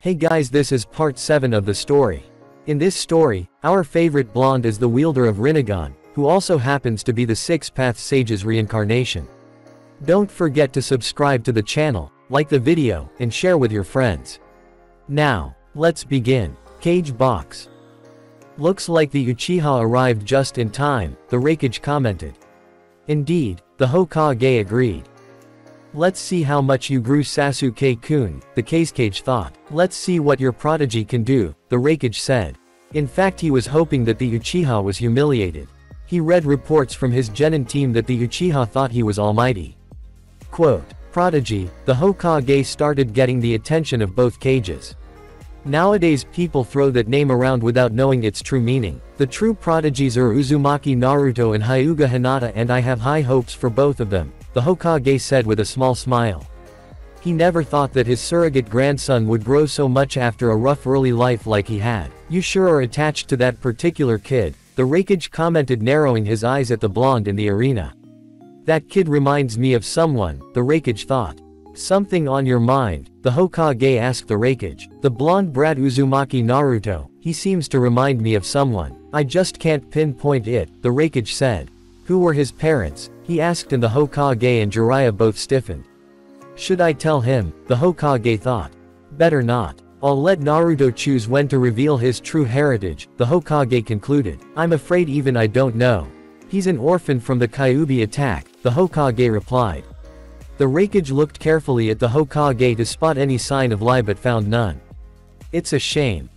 Hey guys, this is part 7 of the story. In this story, our favorite blonde is the wielder of Rinnegan, who also happens to be the Six-Path Sage's reincarnation. Don't forget to subscribe to the channel, like the video, and share with your friends. Now, let's begin. Cage box. Looks like the Uchiha arrived just in time, the Raikage commented. Indeed, the Hokage agreed. Let's see how much you grew, Sasuke-kun, the Kazekage thought. Let's see what your prodigy can do, the Raikage said. In fact, he was hoping that the Uchiha was humiliated. He read reports from his Genin team that the Uchiha thought he was almighty. Quote, prodigy, the Hokage started getting the attention of both cages. Nowadays people throw that name around without knowing its true meaning. The true prodigies are Uzumaki Naruto and Hyuga Hinata, and I have high hopes for both of them, the Hokage said with a small smile. He never thought that his surrogate grandson would grow so much after a rough early life like he had. You sure are attached to that particular kid, the Raikage commented, narrowing his eyes at the blonde in the arena. That kid reminds me of someone, the Raikage thought. Something on your mind, the Hokage asked the Raikage. The blonde brat Uzumaki Naruto, he seems to remind me of someone. I just can't pinpoint it, the Raikage said. Who were his parents? He asked, and the Hokage and Jiraiya both stiffened. Should I tell him? The Hokage thought. Better not. I'll let Naruto choose when to reveal his true heritage, the Hokage concluded. I'm afraid even I don't know. He's an orphan from the Kyuubi attack, the Hokage replied. The Raikage looked carefully at the Hokage to spot any sign of lie but found none. It's a shame,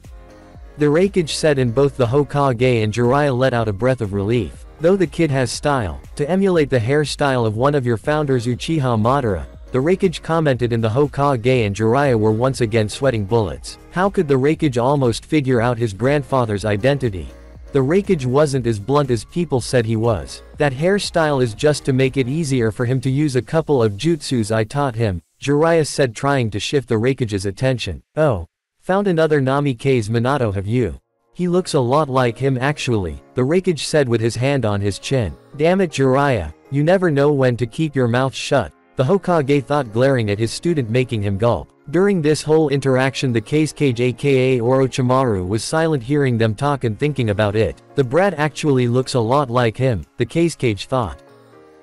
the Raikage said, and both the Hokage and Jiraiya let out a breath of relief. Though the kid has style, to emulate the hairstyle of one of your founders, Uchiha Madara, the Raikage commented, and the Hokage and Jiraiya were once again sweating bullets. How could the Raikage almost figure out his grandfather's identity? The Raikage wasn't as blunt as people said he was. That hairstyle is just to make it easier for him to use a couple of jutsus I taught him, Jiraiya said, trying to shift the Raikage's attention. Oh. Found another Namikaze Minato, have you? He looks a lot like him actually, the Raikage said with his hand on his chin. Damn it, Jiraiya, you never know when to keep your mouth shut, the Hokage thought, glaring at his student, making him gulp. During this whole interaction the Kazekage aka Orochimaru was silent, hearing them talk and thinking about it. The brat actually looks a lot like him, the Kazekage thought.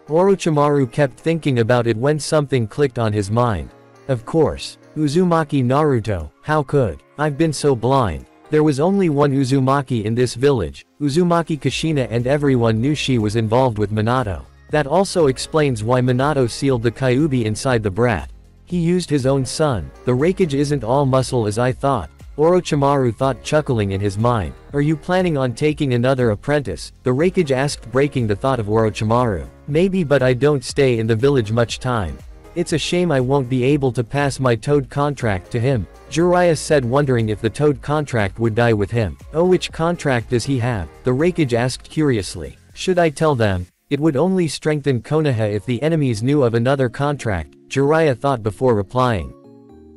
Orochimaru kept thinking about it when something clicked on his mind. Of course. Uzumaki Naruto, how could? I've been so blind. There was only one Uzumaki in this village, Uzumaki Kushina, and everyone knew she was involved with Minato. That also explains why Minato sealed the Kyuubi inside the brat. He used his own son. The Raikage isn't all muscle as I thought, Orochimaru thought, chuckling in his mind. Are you planning on taking another apprentice? The Raikage asked, breaking the thought of Orochimaru. Maybe, but I don't stay in the village much time. It's a shame I won't be able to pass my Toad contract to him, Jiraiya said, wondering if the Toad contract would die with him. Oh, which contract does he have? The Raikage asked curiously. Should I tell them? It would only strengthen Konoha if the enemies knew of another contract, Jiraiya thought before replying.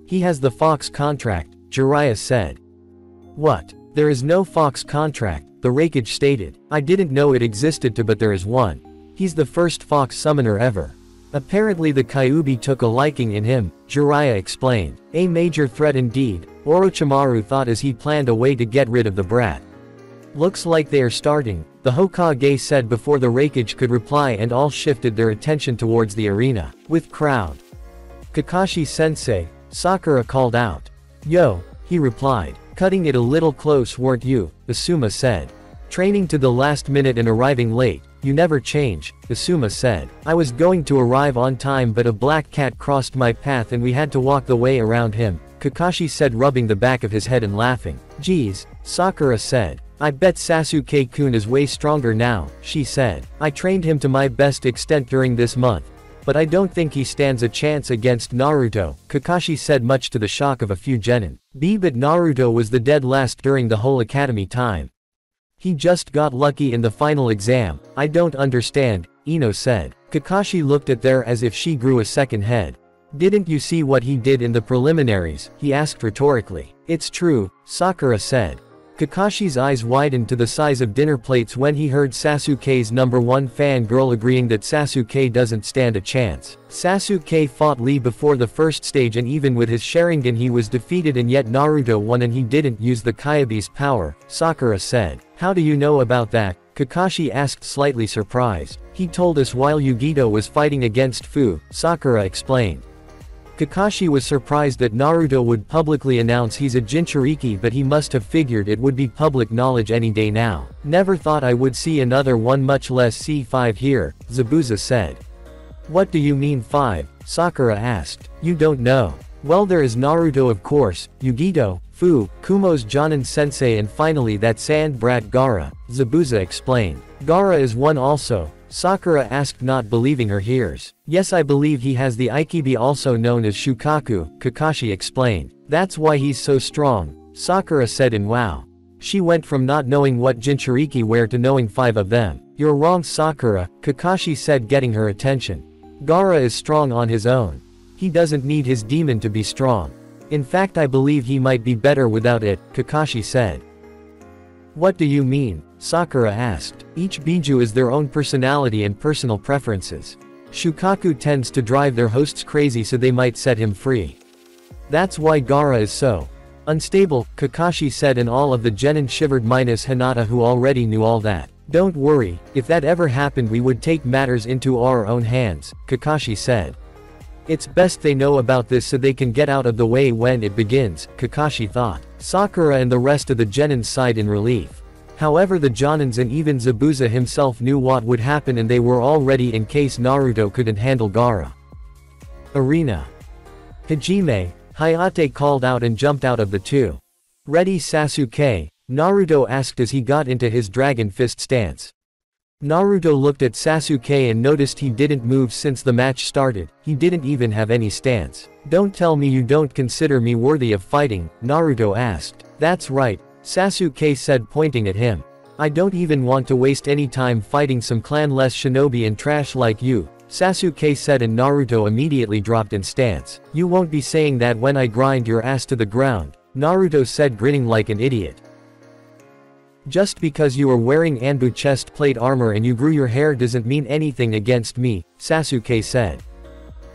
He has the Fox contract, Jiraiya said. What? There is no Fox contract, the Raikage stated. I didn't know it existed but there is one. He's the first Fox summoner ever. Apparently the Kyuubi took a liking in him, Jiraiya explained. A major threat indeed, Orochimaru thought as he planned a way to get rid of the brat. Looks like they are starting, the Hokage said before the Raikage could reply, and all shifted their attention towards the arena. With crowd. Kakashi-sensei, Sakura called out. Yo, he replied. Cutting it a little close, weren't you? Asuma said. Training to the last minute and arriving late. You never change, Asuma said. I was going to arrive on time but a black cat crossed my path and we had to walk the way around him, Kakashi said, rubbing the back of his head and laughing. Geez, Sakura said. I bet Sasuke-kun is way stronger now, she said. I trained him to my best extent during this month, but I don't think he stands a chance against Naruto, Kakashi said, much to the shock of a few genin. But Naruto was the dead last during the whole academy time. He just got lucky in the final exam. I don't understand, Ino said. Kakashi looked at her as if she grew a second head. Didn't you see what he did in the preliminaries? He asked rhetorically. It's true, Sakura said. Kakashi's eyes widened to the size of dinner plates when he heard Sasuke's #1 fangirl agreeing that Sasuke doesn't stand a chance. Sasuke fought Lee before the first stage, and even with his Sharingan he was defeated, and yet Naruto won and he didn't use the Kyabe's power, Sakura said. How do you know about that? Kakashi asked, slightly surprised. He told us while Yugito was fighting against Fu, Sakura explained. Kakashi was surprised that Naruto would publicly announce he's a Jinchuriki, but he must have figured it would be public knowledge any day now. Never thought I would see another one, much less see 5 here, Zabuza said. What do you mean 5? Sakura asked. You don't know. Well, there is Naruto of course, Yugito, Fu, Kumo's Jonin sensei, and finally that sand brat Gaara, Zabuza explained. Gaara is one also? Sakura asked, not believing her ears. Yes, I believe he has the Ikibi, also known as Shukaku, Kakashi explained. That's why he's so strong, Sakura said in wow. She went from not knowing what Jinchuriki were to knowing 5 of them. You're wrong, Sakura, Kakashi said, getting her attention. Gaara is strong on his own. He doesn't need his demon to be strong. In fact, I believe he might be better without it, Kakashi said. What do you mean? Sakura asked. Each Biju is their own personality and personal preferences. Shukaku tends to drive their hosts crazy, so they might set him free. That's why Gaara is so unstable, Kakashi said, and all of the genin shivered minus Hinata, who already knew all that. Don't worry, if that ever happened we would take matters into our own hands, Kakashi said. It's best they know about this so they can get out of the way when it begins, Kakashi thought. Sakura and the rest of the genins sighed in relief. However, the Jonins and even Zabuza himself knew what would happen, and they were all ready in case Naruto couldn't handle Gaara. Arena. Hajime, Hayate called out and jumped out of the 2. Ready, Sasuke? Naruto asked as he got into his dragon fist stance. Naruto looked at Sasuke and noticed he didn't move since the match started. He didn't even have any stance. Don't tell me you don't consider me worthy of fighting, Naruto asked. That's right, Sasuke said, pointing at him. I don't even want to waste any time fighting some clan-less shinobi and trash like you, Sasuke said, and Naruto immediately dropped in stance. You won't be saying that when I grind your ass to the ground, Naruto said, grinning like an idiot. Just because you are wearing Anbu chest plate armor and you grew your hair doesn't mean anything against me, Sasuke said.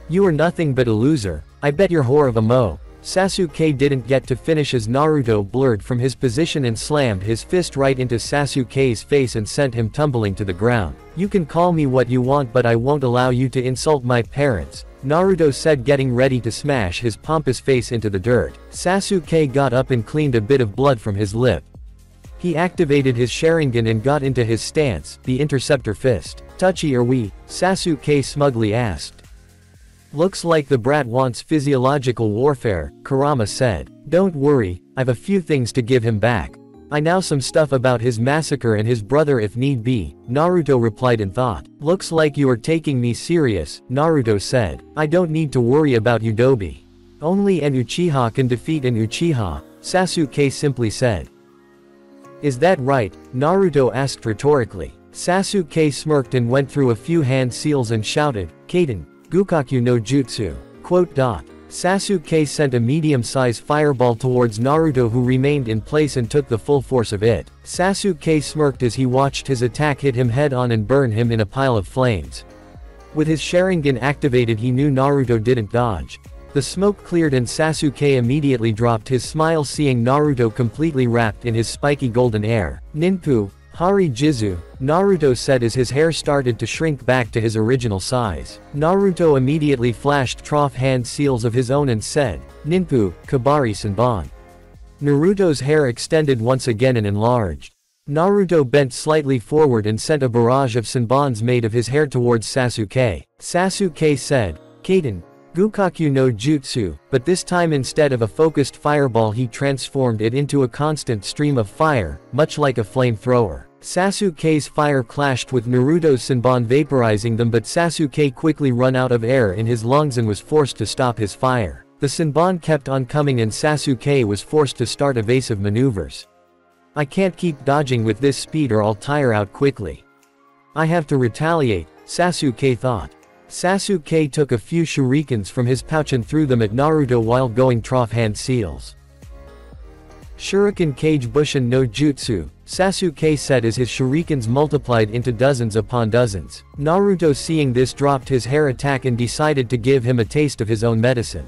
You are nothing but a loser, I bet you're whore of a mo. Sasuke didn't get to finish as Naruto blurred from his position and slammed his fist right into Sasuke's face and sent him tumbling to the ground. You can call me what you want, but I won't allow you to insult my parents, Naruto said, getting ready to smash his pompous face into the dirt. Sasuke got up and cleaned a bit of blood from his lip. He activated his Sharingan and got into his stance, the interceptor fist. Touchy are we? Sasuke smugly asked. Looks like the brat wants physiological warfare, Kurama said. Don't worry, I've a few things to give him back. I know some stuff about his massacre and his brother if need be, Naruto replied in thought. Looks like you are taking me serious, Naruto said. I don't need to worry about Udobi. Only an Uchiha can defeat an Uchiha, Sasuke simply said. Is that right? Naruto asked rhetorically. Sasuke smirked and went through a few hand seals and shouted, Kaden, Gukaku no Jutsu. Sasuke sent a medium-sized fireball towards Naruto, who remained in place and took the full force of it. Sasuke smirked as he watched his attack hit him head-on and burn him in a pile of flames. With his Sharingan activated, he knew Naruto didn't dodge. The smoke cleared and Sasuke immediately dropped his smile, seeing Naruto completely wrapped in his spiky golden air. Ninpu, Hari Jizu, Naruto said as his hair started to shrink back to his original size. Naruto immediately flashed trough hand seals of his own and said, Ninpu, Kabari Senbon. Naruto's hair extended once again and enlarged. Naruto bent slightly forward and sent a barrage of Senbons made of his hair towards Sasuke. Sasuke said, Kaden, Gukaku no Jutsu, but this time instead of a focused fireball he transformed it into a constant stream of fire, much like a flamethrower. Sasuke's fire clashed with Naruto's Senbon, vaporizing them, but Sasuke quickly ran out of air in his lungs and was forced to stop his fire. The Senbon kept on coming and Sasuke was forced to start evasive maneuvers. I can't keep dodging with this speed or I'll tire out quickly. I have to retaliate, Sasuke thought. Sasuke took a few shurikens from his pouch and threw them at Naruto while going trough hand seals. Shuriken Kage Bushin no Jutsu, Sasuke said as his shurikens multiplied into dozens upon dozens. Naruto seeing this dropped his hair attack and decided to give him a taste of his own medicine.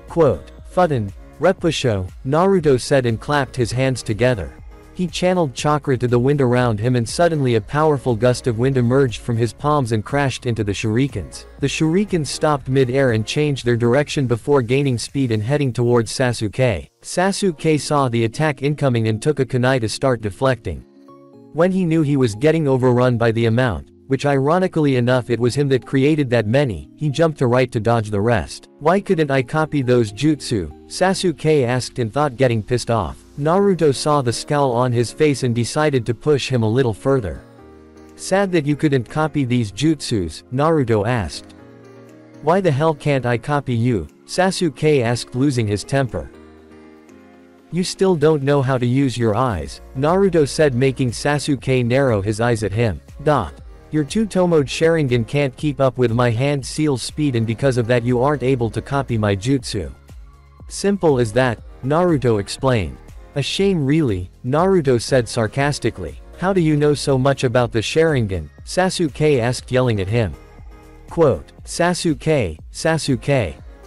Quote, Fudden, Repusho, Naruto said and clapped his hands together. He channeled chakra to the wind around him and suddenly a powerful gust of wind emerged from his palms and crashed into the shurikens. The shurikens stopped mid-air and changed their direction before gaining speed and heading towards Sasuke. Sasuke saw the attack incoming and took a kunai to start deflecting. When he knew he was getting overrun by the amount, which ironically enough it was him that created that many, he jumped to right to dodge the rest. Why couldn't I copy those jutsu? Sasuke asked in thought, getting pissed off. Naruto saw the scowl on his face and decided to push him a little further. Sad that you couldn't copy these jutsus, Naruto asked. Why the hell can't I copy you? Sasuke asked, losing his temper. You still don't know how to use your eyes, Naruto said, making Sasuke narrow his eyes at him. Your two-tomoed Sharingan can't keep up with my hand seal's speed and because of that you aren't able to copy my jutsu. Simple as that, Naruto explained. A shame really, Naruto said sarcastically. How do you know so much about the Sharingan? Sasuke asked, yelling at him. Quote, Sasuke,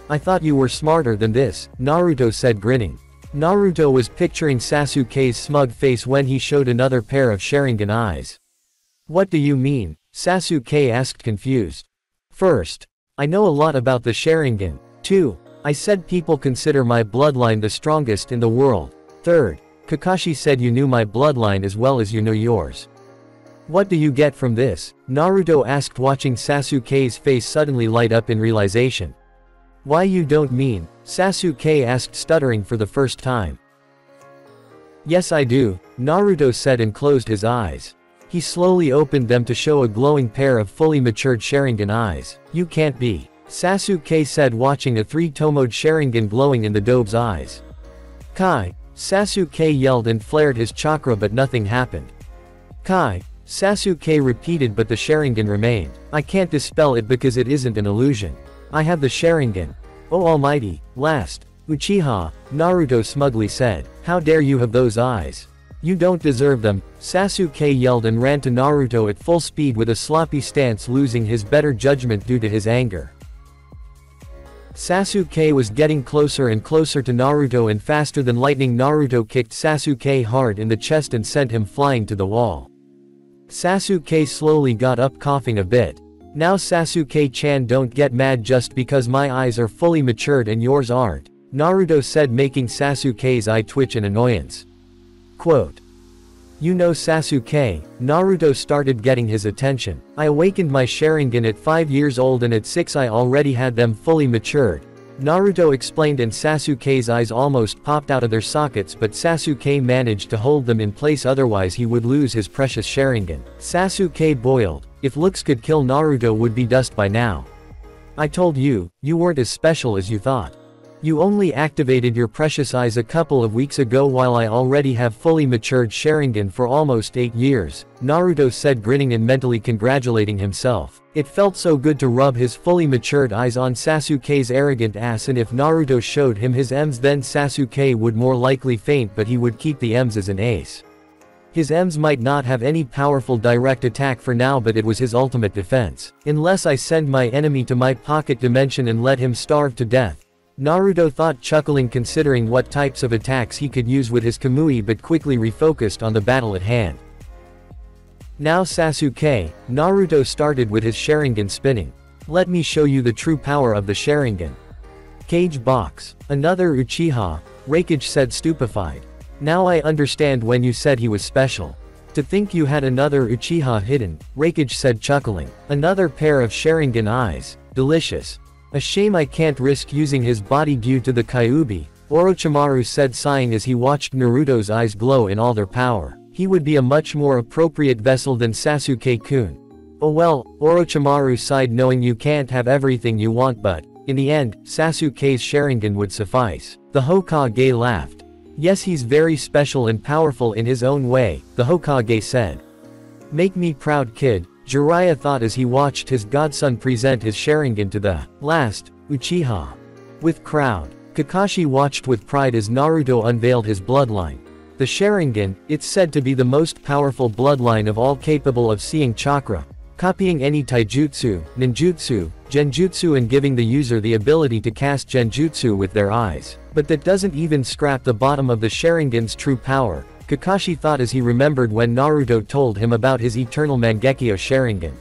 I thought you were smarter than this, Naruto said, grinning. Naruto was picturing Sasuke's smug face when he showed another pair of Sharingan eyes. What do you mean? Sasuke asked, confused. First, I know a lot about the Sharingan. 2. I said people consider my bloodline the strongest in the world. 3rd, Kakashi said you knew my bloodline as well as you know yours. What do you get from this? Naruto asked, watching Sasuke's face suddenly light up in realization. Why you don't mean? Sasuke asked, stuttering for the first time. Yes I do, Naruto said and closed his eyes. He slowly opened them to show a glowing pair of fully matured Sharingan eyes. You can't be. Sasuke said, watching a three-tomoed Sharingan glowing in the dove's eyes. Kai! Sasuke yelled and flared his chakra, but nothing happened. Kai! Sasuke repeated, but the Sharingan remained. I can't dispel it because it isn't an illusion. I have the Sharingan. Oh almighty, last Uchiha, Naruto smugly said. How dare you have those eyes? You don't deserve them, Sasuke yelled and ran to Naruto at full speed with a sloppy stance, losing his better judgment due to his anger. Sasuke was getting closer and closer to Naruto, and faster than lightning Naruto kicked Sasuke hard in the chest and sent him flying to the wall. Sasuke slowly got up, coughing a bit. Now Sasuke-chan, don't get mad just because my eyes are fully matured and yours aren't, Naruto said, making Sasuke's eye twitch in annoyance. Quote. You know Sasuke, Naruto started getting his attention. I awakened my Sharingan at 5 years old and at 6 I already had them fully matured, Naruto explained, and Sasuke's eyes almost popped out of their sockets, but Sasuke managed to hold them in place, otherwise he would lose his precious Sharingan. Sasuke boiled. If looks could kill, Naruto would be dust by now. I told you, you weren't as special as you thought. You only activated your precious eyes a couple of weeks ago while I already have fully matured Sharingan for almost 8 years, Naruto said, grinning and mentally congratulating himself. It felt so good to rub his fully matured eyes on Sasuke's arrogant ass, and if Naruto showed him his M's then Sasuke would more likely faint, but he would keep the M's as an ace. His M's might not have any powerful direct attack for now, but it was his ultimate defense. Unless I send my enemy to my pocket dimension and let him starve to death, Naruto thought, chuckling considering what types of attacks he could use with his Kamui, but quickly refocused on the battle at hand. Now Sasuke, Naruto started with his Sharingan spinning. Let me show you the true power of the Sharingan. Cage box. Another Uchiha, Raikage said, stupefied. Now I understand when you said he was special. To think you had another Uchiha hidden, Raikage said, chuckling. Another pair of Sharingan eyes. Delicious. A shame I can't risk using his body due to the Kyuubi, Orochimaru said, sighing as he watched Naruto's eyes glow in all their power. He would be a much more appropriate vessel than Sasuke-kun. Oh well, Orochimaru sighed, knowing you can't have everything you want, but, in the end, Sasuke's Sharingan would suffice. The Hokage laughed. Yes, he's very special and powerful in his own way, the Hokage said. Make me proud, kid, Jiraiya thought as he watched his godson present his Sharingan to the last Uchiha. With crowd Kakashi watched with pride as Naruto unveiled his bloodline. The Sharingan, it's said to be the most powerful bloodline of all, capable of seeing chakra, copying any taijutsu, ninjutsu, genjutsu, and giving the user the ability to cast genjutsu with their eyes. But that doesn't even scratch the bottom of the Sharingan's true power, Kakashi thought as he remembered when Naruto told him about his eternal Mangekyo Sharingan.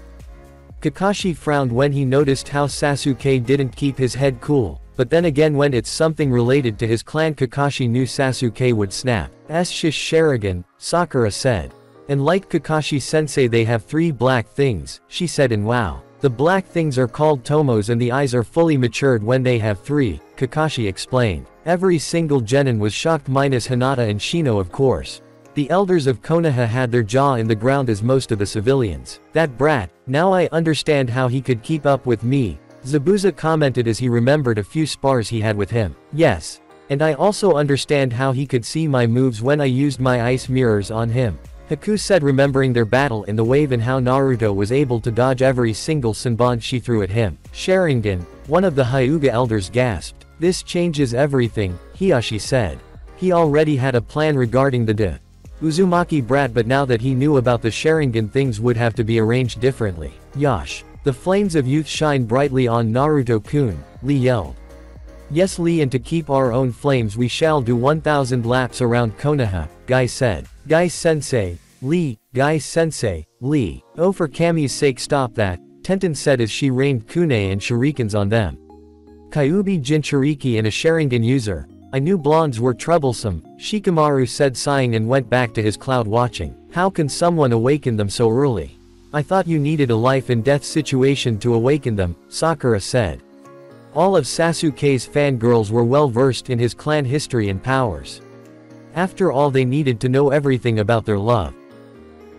Kakashi frowned when he noticed how Sasuke didn't keep his head cool, but then again when it's something related to his clan Kakashi knew Sasuke would snap. Shish Sharingan, Sakura said. And like Kakashi-sensei they have 3 black things, she said in WoW. The black things are called tomos and the eyes are fully matured when they have 3, Kakashi explained. Every single genin was shocked minus Hinata and Shino of course. The elders of Konoha had their jaw in the ground as most of the civilians. That brat, now I understand how he could keep up with me, Zabuza commented as he remembered a few spars he had with him. Yes. And I also understand how he could see my moves when I used my ice mirrors on him, Haku said, remembering their battle in the wave and how Naruto was able to dodge every single Senbon she threw at him. Sharingan, one of the Hyuga elders gasped. This changes everything, Hiyashi said. He already had a plan regarding the Uzumaki brat, but now that he knew about the Sharingan things would have to be arranged differently. Yash. The flames of youth shine brightly on Naruto-kun, Lee yelled. Yes Lee, and to keep our own flames we shall do 1,000 laps around Konoha, Guy said. Guy-sensei, Lee, Guy-sensei, Lee. Oh, for Kami's sake stop that, Tenten said as she rained kunai and shurikens on them. Kyuubi Jinchuriki and a Sharingan user. I knew blondes were troublesome, Shikamaru said sighing and went back to his cloud watching. How can someone awaken them so early? I thought you needed a life and death situation to awaken them, Sakura said. All of Sasuke's fangirls were well versed in his clan history and powers. After all, they needed to know everything about their love.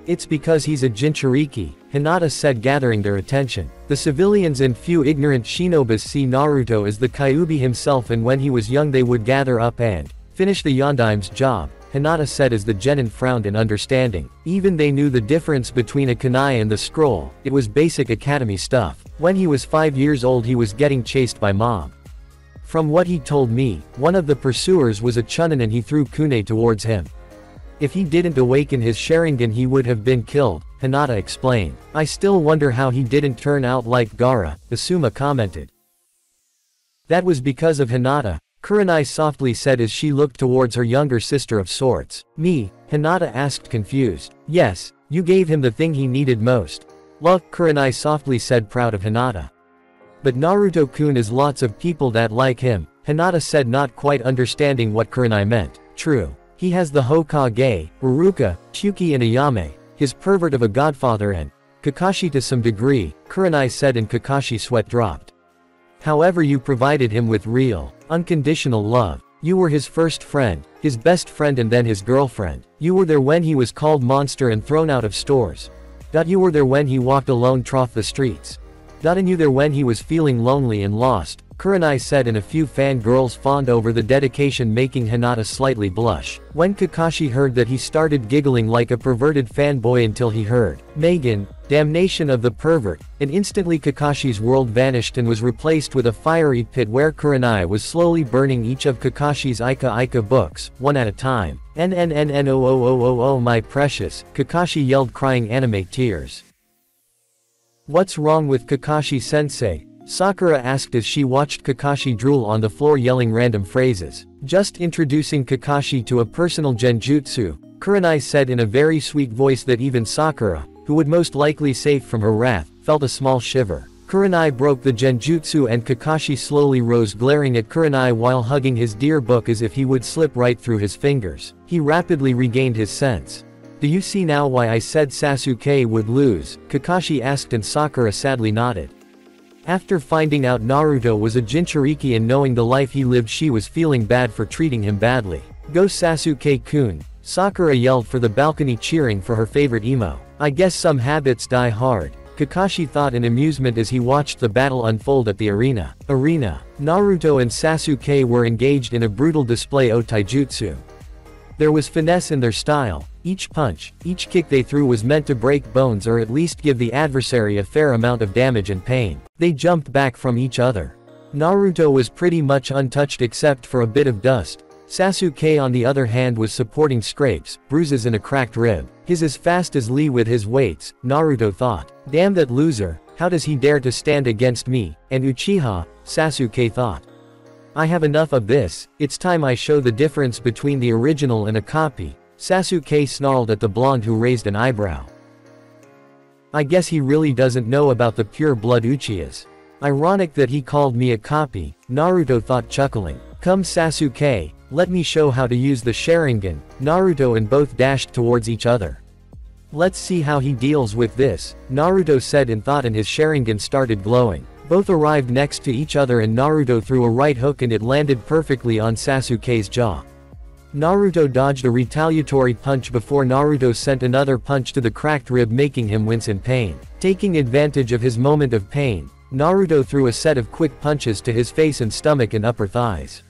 It's because he's a Jinchuriki, Hinata said, gathering their attention. The civilians and few ignorant shinobis see Naruto as the Kyuubi himself, and when he was young they would gather up and finish the Yondaim's job, Hinata said as the genin frowned in understanding. Even they knew the difference between a kunai and the scroll, it was basic academy stuff. When he was 5 years old he was getting chased by mob. From what he told me, one of the pursuers was a chunin and he threw kunai towards him. If he didn't awaken his Sharingan he would have been killed, Hinata explained. I still wonder how he didn't turn out like Gaara, Asuma commented. That was because of Hinata, Kurenai softly said as she looked towards her younger sister of sorts. Me? Hinata asked confused. Yes, you gave him the thing he needed most. Look, Kurenai softly said, proud of Hinata. But Naruto-kun is lots of people that like him, Hinata said, not quite understanding what Kurenai meant. True. He has the Hokage, Iruka, Chuki and Ayame, his pervert of a godfather and Kakashi to some degree, Kurenai said, and Kakashi's sweat dropped. However, you provided him with real, unconditional love. You were his first friend, his best friend and then his girlfriend. You were there when he was called monster and thrown out of stores. You were there when he walked alone through the streets. And you there when he was feeling lonely and lost, Kurenai said, and a few fangirls fawned over the dedication, making Hinata slightly blush. When Kakashi heard that he started giggling like a perverted fanboy until he heard Megan, damnation of the pervert, and instantly Kakashi's world vanished and was replaced with a fiery pit where Kurenai was slowly burning each of Kakashi's Ika books, one at a time. Oh my precious, Kakashi yelled, crying anime tears. What's wrong with Kakashi-sensei? Sakura asked as she watched Kakashi drool on the floor yelling random phrases. Just introducing Kakashi to a personal genjutsu, Kurenai said in a very sweet voice that even Sakura, who would most likely safe from her wrath, felt a small shiver. Kurenai broke the genjutsu and Kakashi slowly rose, glaring at Kurenai while hugging his dear book as if he would slip right through his fingers. He rapidly regained his sense. Do you see now why I said Sasuke would lose? Kakashi asked and Sakura sadly nodded. After finding out Naruto was a Jinchuriki and knowing the life he lived, she was feeling bad for treating him badly. Go Sasuke-kun, Sakura yelled for the balcony, cheering for her favorite emo. I guess some habits die hard, Kakashi thought in amusement as he watched the battle unfold at the arena. Naruto and Sasuke were engaged in a brutal display of taijutsu. There was finesse in their style. Each punch, each kick they threw was meant to break bones or at least give the adversary a fair amount of damage and pain. They jumped back from each other. Naruto was pretty much untouched except for a bit of dust. Sasuke on the other hand was supporting scrapes, bruises and a cracked rib. He's as fast as Lee with his weights, Naruto thought. Damn that loser, how does he dare to stand against me, and Uchiha, Sasuke thought. I have enough of this, it's time I show the difference between the original and a copy, Sasuke snarled at the blonde who raised an eyebrow. I guess he really doesn't know about the pure blood Uchihas. Ironic that he called me a copy, Naruto thought chuckling. Come Sasuke, let me show how to use the Sharingan, Naruto and both dashed towards each other. Let's see how he deals with this, Naruto said in thought and his Sharingan started glowing. Both arrived next to each other and Naruto threw a right hook and it landed perfectly on Sasuke's jaw. Naruto dodged a retaliatory punch before Naruto sent another punch to the cracked rib making him wince in pain. Taking advantage of his moment of pain, Naruto threw a set of quick punches to his face and stomach and upper thighs.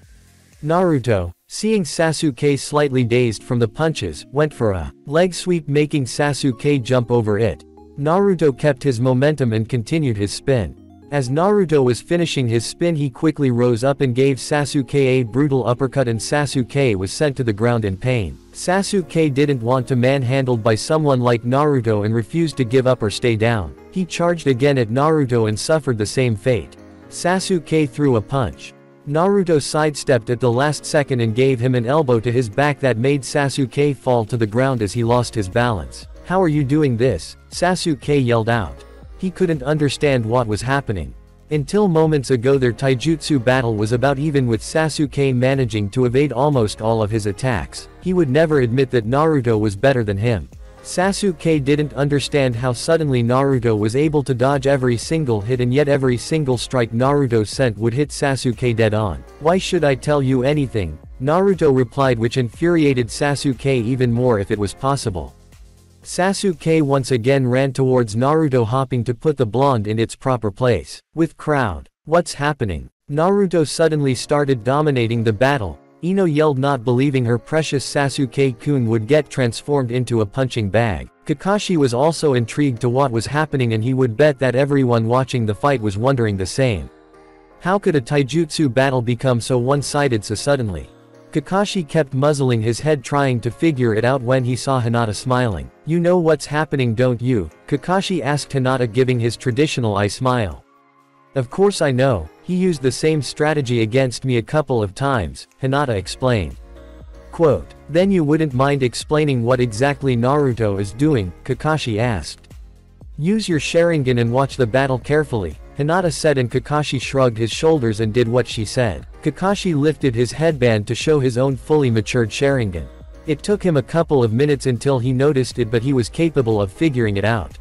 Naruto, seeing Sasuke slightly dazed from the punches, went for a leg sweep making Sasuke jump over it. Naruto kept his momentum and continued his spin. As Naruto was finishing his spin he quickly rose up and gave Sasuke a brutal uppercut and Sasuke was sent to the ground in pain. Sasuke didn't want to manhandled by someone like Naruto and refused to give up or stay down. He charged again at Naruto and suffered the same fate. Sasuke threw a punch. Naruto sidestepped at the last second and gave him an elbow to his back that made Sasuke fall to the ground as he lost his balance. How are you doing this? Sasuke yelled out. He couldn't understand what was happening. Until moments ago their taijutsu battle was about even with Sasuke managing to evade almost all of his attacks. He would never admit that Naruto was better than him. Sasuke didn't understand how suddenly Naruto was able to dodge every single hit and yet every single strike Naruto sent would hit Sasuke dead on. Why should I tell you anything? Naruto replied, which infuriated Sasuke even more if it was possible. Sasuke once again ran towards Naruto hopping to put the blonde in its proper place. With crowd. What's happening? Naruto suddenly started dominating the battle. Ino yelled, not believing her precious Sasuke-kun would get transformed into a punching bag. Kakashi was also intrigued to what was happening and he would bet that everyone watching the fight was wondering the same. How could a taijutsu battle become so one-sided so suddenly? Kakashi kept muzzling his head trying to figure it out when he saw Hinata smiling. You know what's happening, don't you? Kakashi asked Hinata, giving his traditional eye smile. Of course I know, he used the same strategy against me a couple of times, Hinata explained. Quote, then you wouldn't mind explaining what exactly Naruto is doing? Kakashi asked. Use your Sharingan and watch the battle carefully, Hinata said, and Kakashi shrugged his shoulders and did what she said. Kakashi lifted his headband to show his own fully matured Sharingan. It took him a couple of minutes until he noticed it, but he was capable of figuring it out.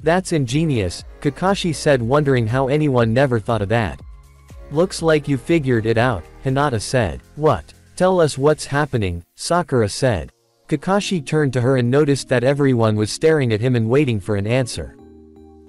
That's ingenious, Kakashi said, wondering how anyone never thought of that. Looks like you figured it out, Hinata said. What? Tell us what's happening, Sakura said. Kakashi turned to her and noticed that everyone was staring at him and waiting for an answer.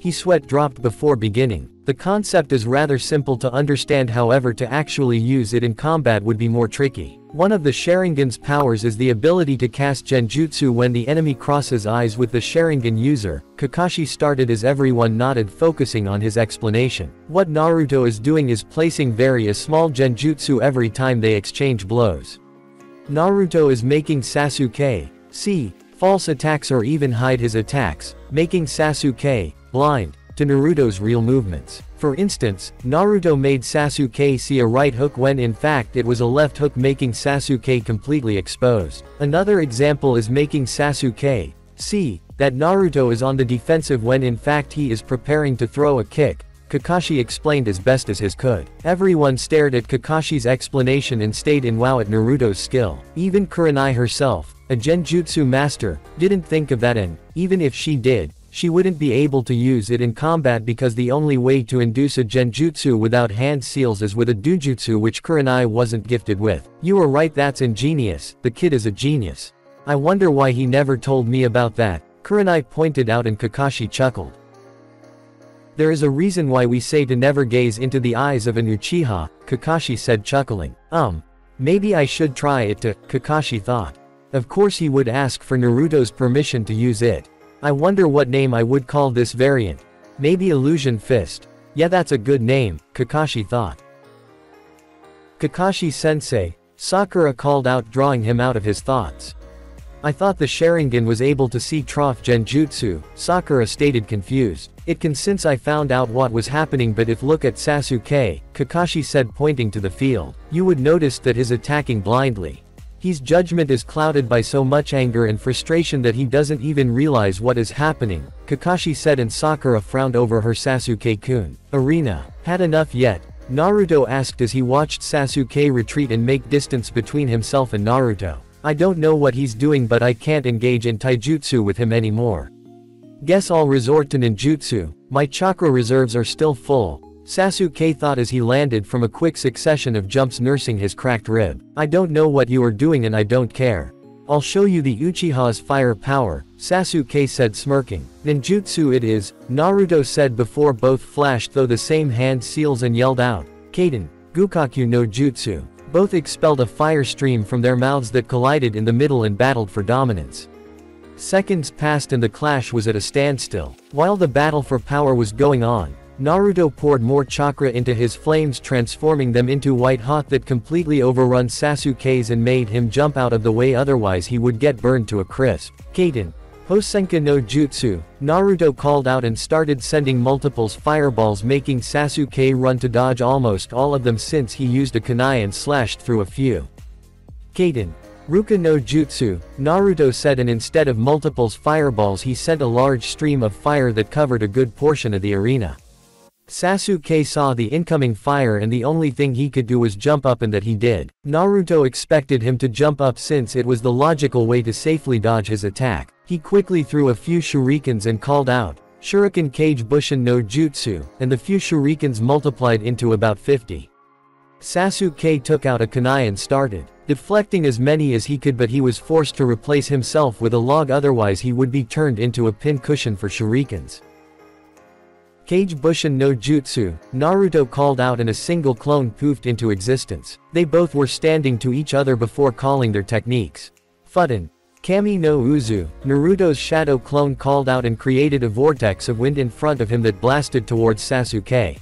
His sweat dropped before beginning. The concept is rather simple to understand, however to actually use it in combat would be more tricky. One of the Sharingan's powers is the ability to cast genjutsu when the enemy crosses eyes with the Sharingan user. Kakashi started as everyone nodded, focusing on his explanation. What Naruto is doing is placing various small genjutsu every time they exchange blows. Naruto is making Sasuke see false attacks or even hide his attacks, making Sasuke blind to Naruto's real movements. For instance, Naruto made Sasuke see a right hook when in fact it was a left hook, making Sasuke completely exposed. Another example is making Sasuke see that Naruto is on the defensive when in fact he is preparing to throw a kick. Kakashi explained as best as he could. Everyone stared at Kakashi's explanation and stayed in wow at Naruto's skill. Even Kurenai herself, a genjutsu master, didn't think of that, and even if she did, she wouldn't be able to use it in combat because the only way to induce a genjutsu without hand seals is with a dojutsu, which Kurenai wasn't gifted with. You were right, that's ingenious, the kid is a genius. I wonder why he never told me about that, Kurenai pointed out, and Kakashi chuckled. There is a reason why we say to never gaze into the eyes of an Uchiha, Kakashi said, chuckling. Maybe I should try it too, Kakashi thought. Of course he would ask for Naruto's permission to use it. I wonder what name I would call this variant. Maybe Illusion Fist. Yeah, that's a good name, Kakashi thought. Kakashi-sensei, Sakura called out, drawing him out of his thoughts. I thought the Sharingan was able to see Trough Genjutsu, Sakura stated confused. It can since I found out what was happening, but if look at Sasuke, Kakashi said pointing to the field, you would notice that his attacking blindly. His judgment is clouded by so much anger and frustration that he doesn't even realize what is happening, Kakashi said, and Sakura frowned over her. Sasuke-kun. Arena. Had enough yet? Naruto asked as he watched Sasuke retreat and make distance between himself and Naruto. I don't know what he's doing, but I can't engage in taijutsu with him anymore. Guess I'll resort to ninjutsu. My chakra reserves are still full, Sasuke thought as he landed from a quick succession of jumps nursing his cracked rib. I don't know what you are doing and I don't care. I'll show you the Uchiha's fire power, Sasuke said, smirking. Ninjutsu it is, Naruto said before both flashed though the same hand seals and yelled out, Kaden, Gukaku no Jutsu. Both expelled a fire stream from their mouths that collided in the middle and battled for dominance. Seconds passed and the clash was at a standstill. While the battle for power was going on, Naruto poured more chakra into his flames, transforming them into white hot that completely overrun Sasuke's and made him jump out of the way, otherwise he would get burned to a crisp. Kaden, Hosenka no Jutsu, Naruto called out and started sending multiples fireballs, making Sasuke run to dodge almost all of them since he used a kunai and slashed through a few. Kaden, Ruka no Jutsu, Naruto said, and instead of multiples fireballs he sent a large stream of fire that covered a good portion of the arena. Sasuke saw the incoming fire and the only thing he could do was jump up, and that he did. Naruto expected him to jump up since it was the logical way to safely dodge his attack. He quickly threw a few shurikens and called out, Shuriken Kage Bushin no Jutsu, and the few shurikens multiplied into about 50. Sasuke took out a kunai and started deflecting as many as he could, but he was forced to replace himself with a log, otherwise he would be turned into a pin cushion for shurikens. Kage Bushin no Jutsu, Naruto called out, and a single clone poofed into existence. They both were standing to each other before calling their techniques. Fudden. Kami no Uzu, Naruto's shadow clone called out and created a vortex of wind in front of him that blasted towards Sasuke.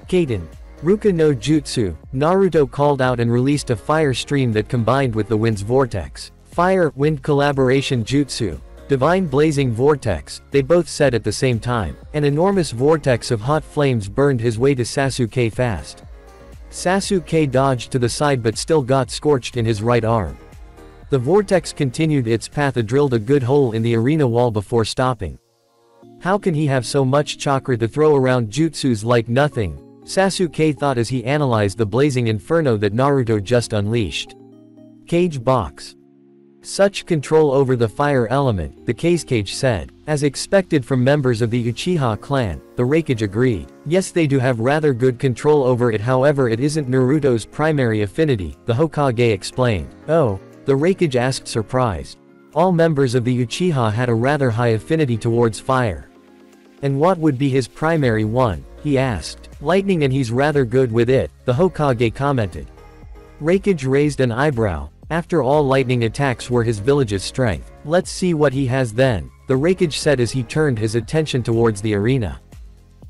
Kaden. Ruka no Jutsu, Naruto called out and released a fire stream that combined with the wind's vortex. Fire-wind collaboration jutsu. Divine blazing vortex, they both said at the same time. An enormous vortex of hot flames burned his way to Sasuke fast. Sasuke dodged to the side but still got scorched in his right arm. The vortex continued its path and drilled a good hole in the arena wall before stopping. How can he have so much chakra to throw around jutsus like nothing? Sasuke thought as he analyzed the blazing inferno that Naruto just unleashed. Cage box. Such control over the fire element, the Kazekage said. As expected from members of the Uchiha clan, the Raikage agreed. Yes, they do have rather good control over it, however it isn't Naruto's primary affinity, the Hokage explained. Oh? The Raikage asked, surprised. All members of the Uchiha had a rather high affinity towards fire. And what would be his primary one? He asked. Lightning, and he's rather good with it, the Hokage commented. Raikage raised an eyebrow. After all, lightning attacks were his village's strength. Let's see what he has then, the Raikage said as he turned his attention towards the arena.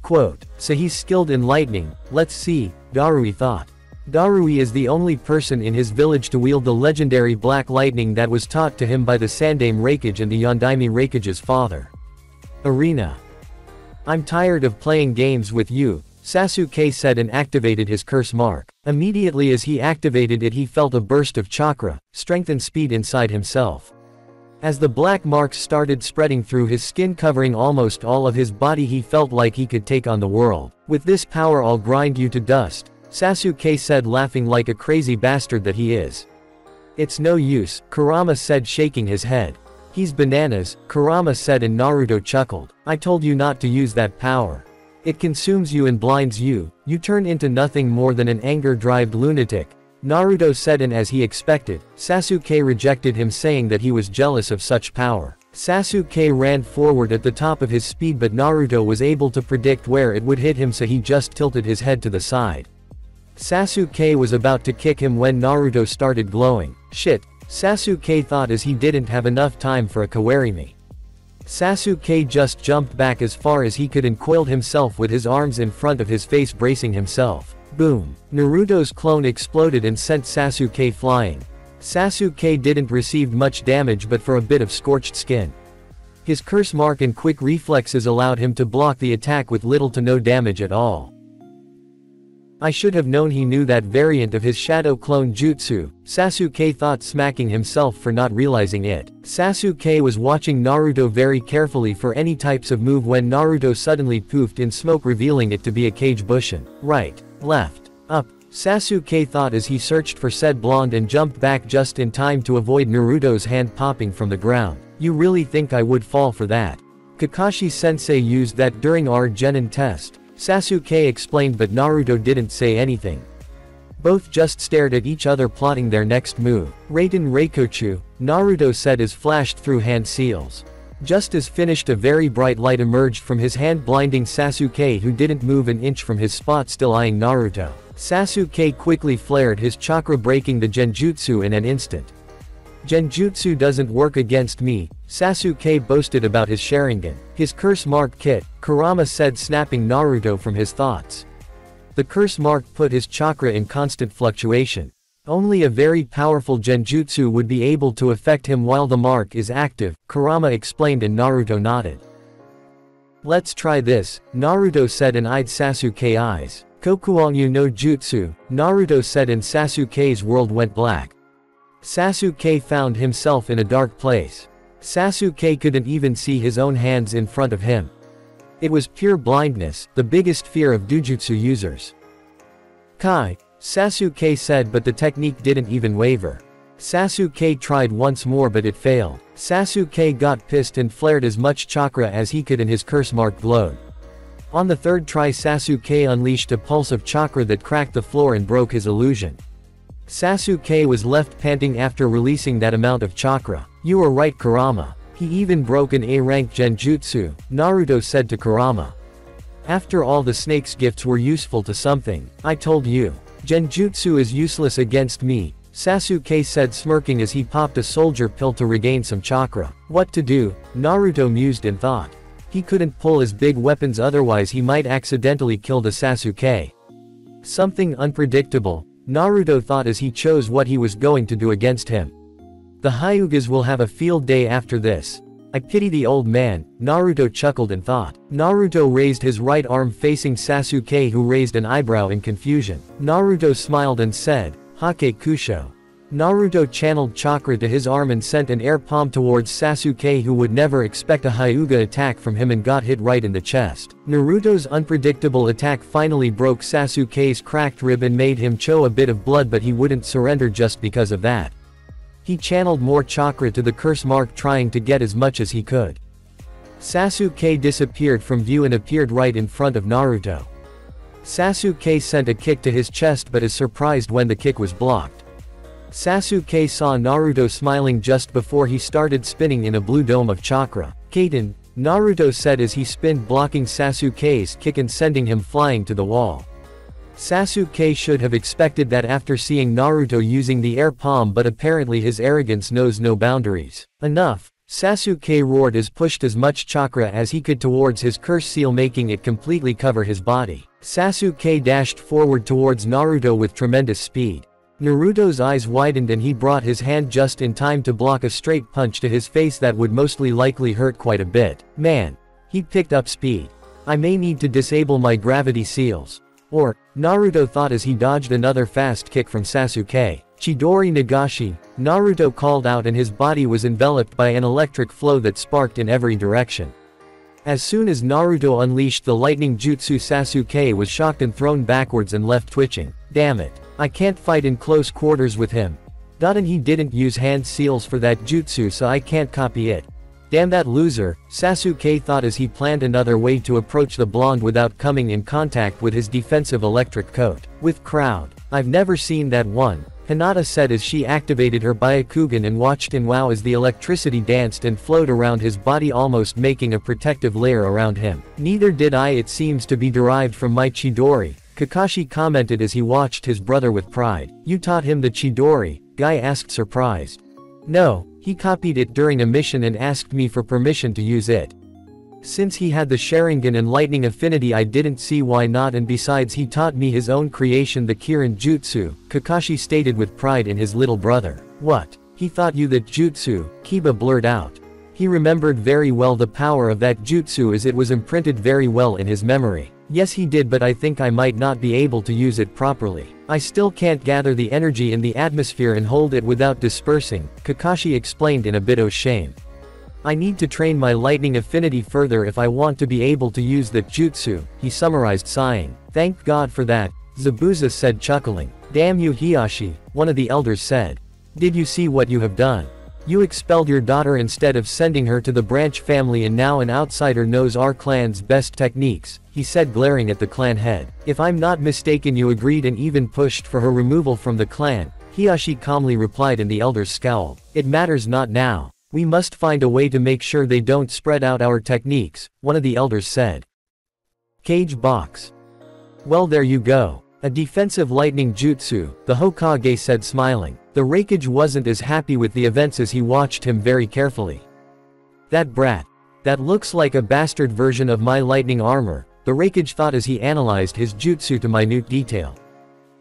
Quote, so he's skilled in lightning, let's see, Darui thought. Darui is the only person in his village to wield the legendary black lightning that was taught to him by the Sandaime Raikage and the Yondaime Raikage's father. Arena. I'm tired of playing games with you, Sasuke said and activated his curse mark. Immediately as he activated it, he felt a burst of chakra, strength and speed inside himself. As the black marks started spreading through his skin covering almost all of his body, he felt like he could take on the world. With this power I'll grind you to dust, Sasuke said, laughing like a crazy bastard that he is. It's no use, Kurama said, shaking his head. He's bananas, Kurama said, and Naruto chuckled. I told you not to use that power. It consumes you and blinds you, you turn into nothing more than an anger-driven lunatic, Naruto said, and as he expected, Sasuke rejected him, saying that he was jealous of such power. Sasuke ran forward at the top of his speed, but Naruto was able to predict where it would hit him, so he just tilted his head to the side. Sasuke was about to kick him when Naruto started glowing. Shit, Sasuke thought as he didn't have enough time for a kawarimi. Sasuke just jumped back as far as he could and coiled himself with his arms in front of his face, bracing himself. Boom! Naruto's clone exploded and sent Sasuke flying. Sasuke didn't receive much damage but for a bit of scorched skin. His curse mark and quick reflexes allowed him to block the attack with little to no damage at all. I should have known he knew that variant of his shadow clone jutsu, Sasuke thought, smacking himself for not realizing it. Sasuke was watching Naruto very carefully for any types of move when Naruto suddenly poofed in smoke, revealing it to be a Kage Bushin. Right, left, up, Sasuke thought as he searched for said blonde and jumped back just in time to avoid Naruto's hand popping from the ground. You really think I would fall for that? Kakashi-sensei used that during our Genin test, Sasuke explained, but Naruto didn't say anything. Both just stared at each other, plotting their next move. Raiden Reikochu, Naruto said as flashed through hand seals. Just as finished, a very bright light emerged from his hand, blinding Sasuke, who didn't move an inch from his spot, still eyeing Naruto. Sasuke quickly flared his chakra, breaking the genjutsu in an instant. Genjutsu doesn't work against me, Sasuke boasted about his Sharingan. His curse mark kit, Kurama said, snapping Naruto from his thoughts. The curse mark put his chakra in constant fluctuation. Only a very powerful genjutsu would be able to affect him while the mark is active, Kurama explained, and Naruto nodded. Let's try this, Naruto said and eyed Sasuke's eyes. Kokuangyu no jutsu, Naruto said, and Sasuke's world went black. Sasuke found himself in a dark place. Sasuke couldn't even see his own hands in front of him. It was pure blindness, the biggest fear of Dujutsu users. Kai, Sasuke said, but the technique didn't even waver. Sasuke tried once more but it failed. Sasuke got pissed and flared as much chakra as he could and his curse mark glowed. On the third try, Sasuke unleashed a pulse of chakra that cracked the floor and broke his illusion. Sasuke was left panting after releasing that amount of chakra. You were right, Kurama. He even broke an A-rank genjutsu, Naruto said to Kurama. After all, the snake's gifts were useful to something. I told you. Genjutsu is useless against me, Sasuke said, smirking as he popped a soldier pill to regain some chakra. What to do? Naruto mused and thought. He couldn't pull his big weapons, otherwise he might accidentally kill the Sasuke. Something unpredictable, Naruto thought as he chose what he was going to do against him. The Hyugas will have a field day after this. I pity the old man, Naruto chuckled and thought. Naruto raised his right arm facing Sasuke, who raised an eyebrow in confusion. Naruto smiled and said, Hake Kusho. Naruto channeled chakra to his arm and sent an air palm towards Sasuke, who would never expect a Hyuga attack from him, and got hit right in the chest. Naruto's unpredictable attack finally broke Sasuke's cracked rib and made him choke a bit of blood, but he wouldn't surrender just because of that. He channeled more chakra to the curse mark, trying to get as much as he could. Sasuke disappeared from view and appeared right in front of Naruto. Sasuke sent a kick to his chest but is surprised when the kick was blocked. Sasuke saw Naruto smiling just before he started spinning in a blue dome of chakra. Kaden, Naruto said as he spinned, blocking Sasuke's kick and sending him flying to the wall. Sasuke should have expected that after seeing Naruto using the air palm, but apparently his arrogance knows no boundaries. Enough, Sasuke roared as pushed as much chakra as he could towards his curse seal, making it completely cover his body. Sasuke dashed forward towards Naruto with tremendous speed. Naruto's eyes widened and he brought his hand just in time to block a straight punch to his face that would mostly likely hurt quite a bit. Man, he picked up speed. I may need to disable my gravity seals. Or, Naruto thought as he dodged another fast kick from Sasuke. Chidori Nagashi, Naruto called out, and his body was enveloped by an electric flow that sparked in every direction. As soon as Naruto unleashed the lightning jutsu, Sasuke was shocked and thrown backwards and left twitching. Damn it. I can't fight in close quarters with him. And he didn't use hand seals for that jutsu, so I can't copy it. Damn that loser, Sasuke thought as he planned another way to approach the blonde without coming in contact with his defensive electric coat. With crowd. I've never seen that one, Hinata said as she activated her Byakugan and watched in wow as the electricity danced and flowed around his body, almost making a protective layer around him. Neither did I, it seems to be derived from my Chidori, Kakashi commented as he watched his brother with pride. You taught him the Chidori? Guy asked, surprised. No, He copied it during a mission and asked me for permission to use it. Since he had the Sharingan and lightning affinity, I didn't see why not, and besides he taught me his own creation, the Kirin Jutsu, Kakashi stated with pride in his little brother. What? He taught you that jutsu? Kiba blurted out. He remembered very well the power of that jutsu as it was imprinted very well in his memory. Yes he did, but I think I might not be able to use it properly. I still can't gather the energy in the atmosphere and hold it without dispersing, Kakashi explained in a bit of shame. I need to train my lightning affinity further if I want to be able to use that jutsu, he summarized sighing. Thank God for that, Zabuza said chuckling. Damn you Hiyashi, one of the elders said. Did you see what you have done? You expelled your daughter instead of sending her to the branch family, and now an outsider knows our clan's best techniques, he said glaring at the clan head. If I'm not mistaken, you agreed and even pushed for her removal from the clan, Hiyashi calmly replied, and the elders scowled. It matters not now. We must find a way to make sure they don't spread out our techniques, one of the elders said. Cage box. Well, there you go. A defensive lightning jutsu, the Hokage said smiling. The Raikage wasn't as happy with the events as he watched him very carefully. That brat. That looks like a bastard version of my lightning armor, the Raikage thought as he analyzed his jutsu to minute detail.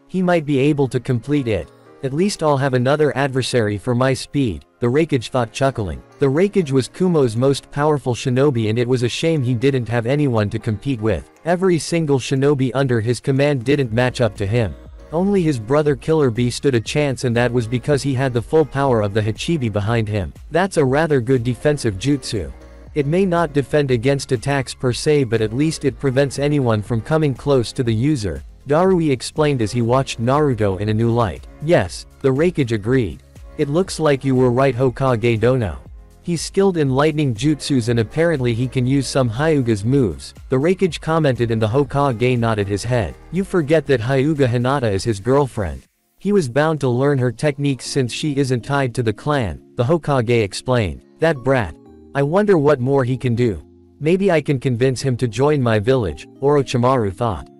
He might be able to complete it. At least I'll have another adversary for my speed, the Raikage thought chuckling. The Raikage was Kumo's most powerful shinobi, and it was a shame he didn't have anyone to compete with. Every single shinobi under his command didn't match up to him. Only his brother Killer Bee stood a chance, and that was because he had the full power of the Hachibi behind him. That's a rather good defensive jutsu. It may not defend against attacks per se, but at least it prevents anyone from coming close to the user, Darui explained as he watched Naruto in a new light. Yes, the Raikage agreed. It looks like you were right, Hokage Dono. He's skilled in lightning jutsus and apparently he can use some Hyuga's moves, the Raikage commented, and the Hokage nodded his head. You forget that Hyuga Hinata is his girlfriend. He was bound to learn her techniques since she isn't tied to the clan, the Hokage explained. That brat. I wonder what more he can do. Maybe I can convince him to join my village, Orochimaru thought.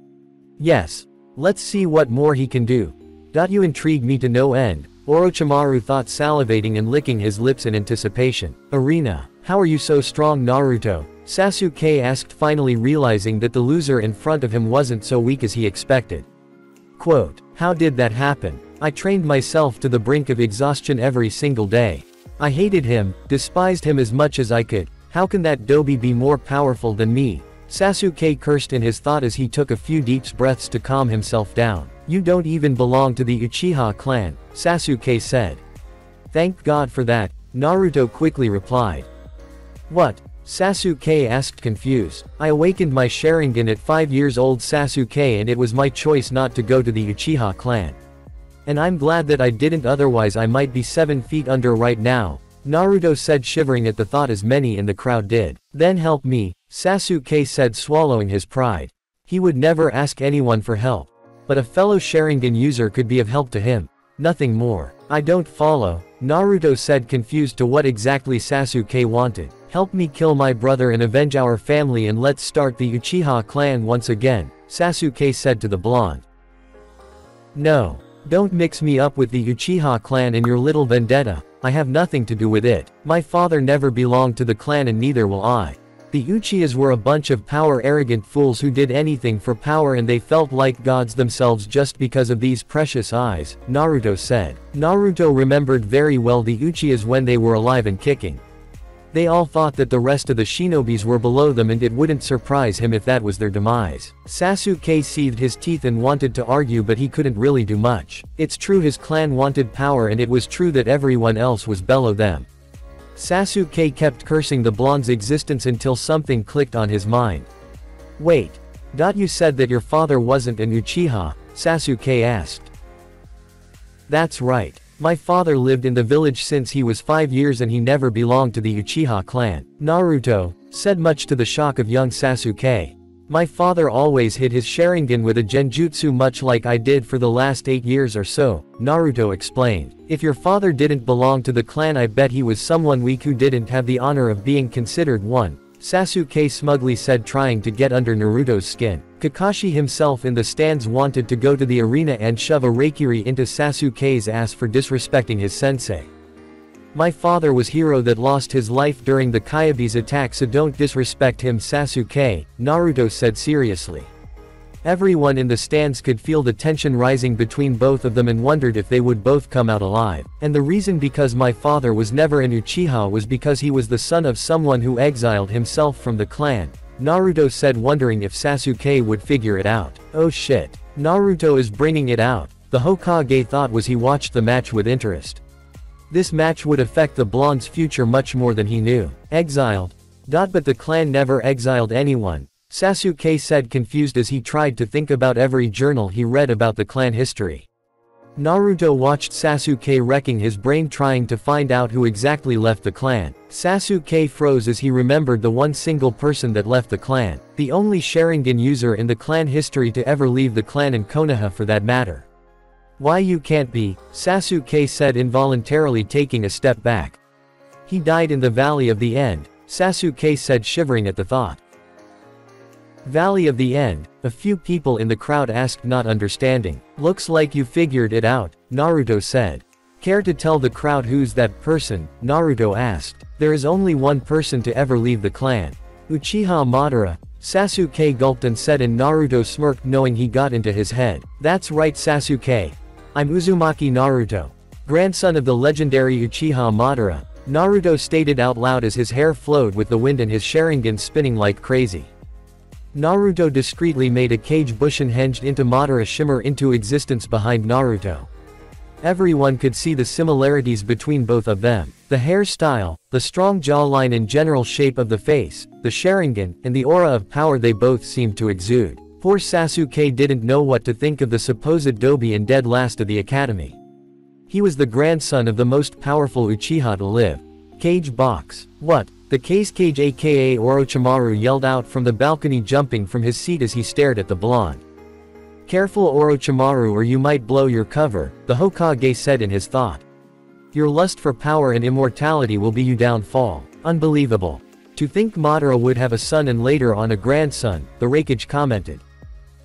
Yes. Let's see what more he can do. You intrigue me to no end, Orochimaru thought, salivating and licking his lips in anticipation. Arena. How are you so strong, Naruto? Sasuke asked, finally realizing that the loser in front of him wasn't so weak as he expected. Quote, how did that happen? I trained myself to the brink of exhaustion every single day. I hated him, despised him as much as I could. How can that dobi be more powerful than me? Sasuke cursed in his thought as he took a few deep breaths to calm himself down. You don't even belong to the Uchiha clan, Sasuke said. Thank God for that, Naruto quickly replied. What? Sasuke asked, confused. I awakened my Sharingan at 5 years old, Sasuke, and it was my choice not to go to the Uchiha clan. And I'm glad that I didn't, otherwise I might be 7 feet under right now, Naruto said, shivering at the thought as many in the crowd did. Then help me, Sasuke said, swallowing his pride. He would never ask anyone for help. But a fellow Sharingan user could be of help to him. Nothing more. I don't follow, Naruto said, confused to what exactly Sasuke wanted. Help me kill my brother and avenge our family, and let's start the Uchiha clan once again, Sasuke said to the blonde. No. Don't mix me up with the Uchiha clan and your little vendetta. I have nothing to do with it. My father never belonged to the clan and neither will I. The Uchihas were a bunch of power-arrogant fools who did anything for power, and they felt like gods themselves just because of these precious eyes, Naruto said. Naruto remembered very well the Uchihas when they were alive and kicking. They all thought that the rest of the shinobis were below them, and it wouldn't surprise him if that was their demise. Sasuke seethed his teeth and wanted to argue, but he couldn't really do much. It's true his clan wanted power, and it was true that everyone else was below them. Sasuke kept cursing the blonde's existence until something clicked on his mind. Wait. You said that your father wasn't an Uchiha? Sasuke asked. That's right. My father lived in the village since he was 5 years and he never belonged to the Uchiha clan, Naruto said, much to the shock of young Sasuke. My father always hid his Sharingan with a genjutsu much like I did for the last 8 years or so, Naruto explained. If your father didn't belong to the clan, I bet he was someone weak who didn't have the honor of being considered one, Sasuke smugly said, trying to get under Naruto's skin. Kakashi himself in the stands wanted to go to the arena and shove a Raikiri into Sasuke's ass for disrespecting his sensei. My father was hero that lost his life during the Kyabe's attack, so don't disrespect him, Sasuke, Naruto said seriously. Everyone in the stands could feel the tension rising between both of them and wondered if they would both come out alive. And the reason because my father was never an Uchiha was because he was the son of someone who exiled himself from the clan, Naruto said, wondering if Sasuke would figure it out. Oh shit. Naruto is bringing it out, the Hokage thought as he watched the match with interest. This match would affect the blonde's future much more than he knew. Exiled? But the clan never exiled anyone, Sasuke said, confused as he tried to think about every journal he read about the clan history. Naruto watched Sasuke wrecking his brain trying to find out who exactly left the clan. Sasuke froze as he remembered the one single person that left the clan, the only Sharingan user in the clan history to ever leave the clan, and Konoha for that matter. Why, you can't be, Sasuke said, involuntarily taking a step back. He died in the Valley of the End, Sasuke said, shivering at the thought. Valley of the End, a few people in the crowd asked, not understanding. Looks like you figured it out, Naruto said. Care to tell the crowd who's that person, Naruto asked. There is only one person to ever leave the clan. Uchiha Madara, Sasuke gulped and said, and Naruto smirked, knowing he got into his head. That's right, Sasuke. I'm Uzumaki Naruto, grandson of the legendary Uchiha Madara, Naruto stated out loud as his hair flowed with the wind and his Sharingan spinning like crazy. Naruto discreetly made a cage bush and hinged into Madara shimmer into existence behind Naruto. Everyone could see the similarities between both of them. The hairstyle, the strong jawline and general shape of the face, the Sharingan, and the aura of power they both seemed to exude. Poor Sasuke didn't know what to think of the supposed Dobi and dead last of the academy. He was the grandson of the most powerful Uchiha to live. Cage box. What? The cage aka Orochimaru yelled out from the balcony, jumping from his seat as he stared at the blonde. Careful, Orochimaru, or you might blow your cover, the Hokage said in his thought. Your lust for power and immortality will be your downfall. Unbelievable. To think Madara would have a son and later on a grandson, the Raikage commented.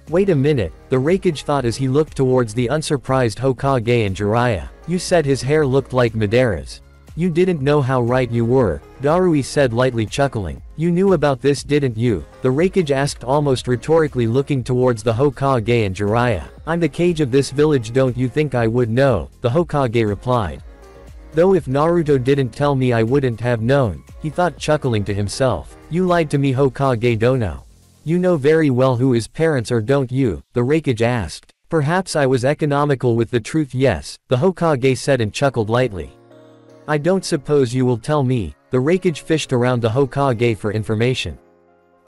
Wait a minute, the Raikage thought as he looked towards the unsurprised Hokage and Jiraiya. You said his hair looked like Madara's. You didn't know how right you were, Darui said, lightly chuckling. You knew about this, didn't you? The Raikage asked, almost rhetorically, looking towards the Hokage and Jiraiya. I'm the Kage of this village, don't you think I would know? The Hokage replied. Though if Naruto didn't tell me I wouldn't have known, he thought, chuckling to himself. You lied to me, Hokage Dono. You know very well who his parents are, don't you? The Raikage asked. Perhaps I was economical with the truth, yes, the Hokage said and chuckled lightly. I don't suppose you will tell me, the Raikage fished around the Hokage for information.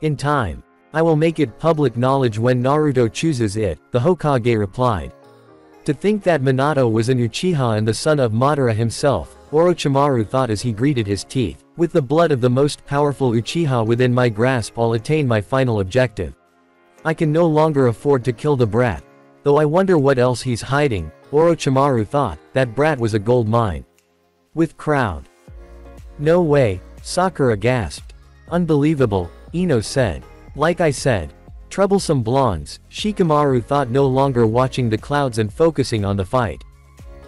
In time. I will make it public knowledge when Naruto chooses it, the Hokage replied. To think that Minato was an Uchiha and the son of Madara himself, Orochimaru thought as he gritted his teeth. With the blood of the most powerful Uchiha within my grasp, I'll attain my final objective. I can no longer afford to kill the brat. Though I wonder what else he's hiding, Orochimaru thought. That brat was a gold mine. With crowd. No way, Sakura gasped. Unbelievable, Ino said. Like I said. Troublesome blondes, Shikamaru thought, no longer watching the clouds and focusing on the fight.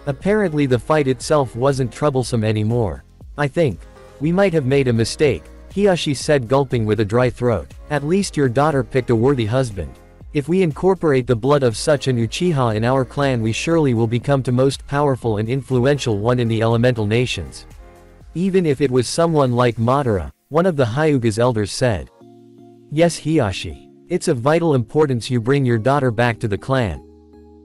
Apparently the fight itself wasn't troublesome anymore. I think we might have made a mistake, Hiyashi said, gulping with a dry throat. At least your daughter picked a worthy husband. If we incorporate the blood of such an Uchiha in our clan, we surely will become the most powerful and influential one in the elemental nations. Even if it was someone like Madara, one of the Hyuga's elders said. Yes, Hiyashi. It's of vital importance you bring your daughter back to the clan.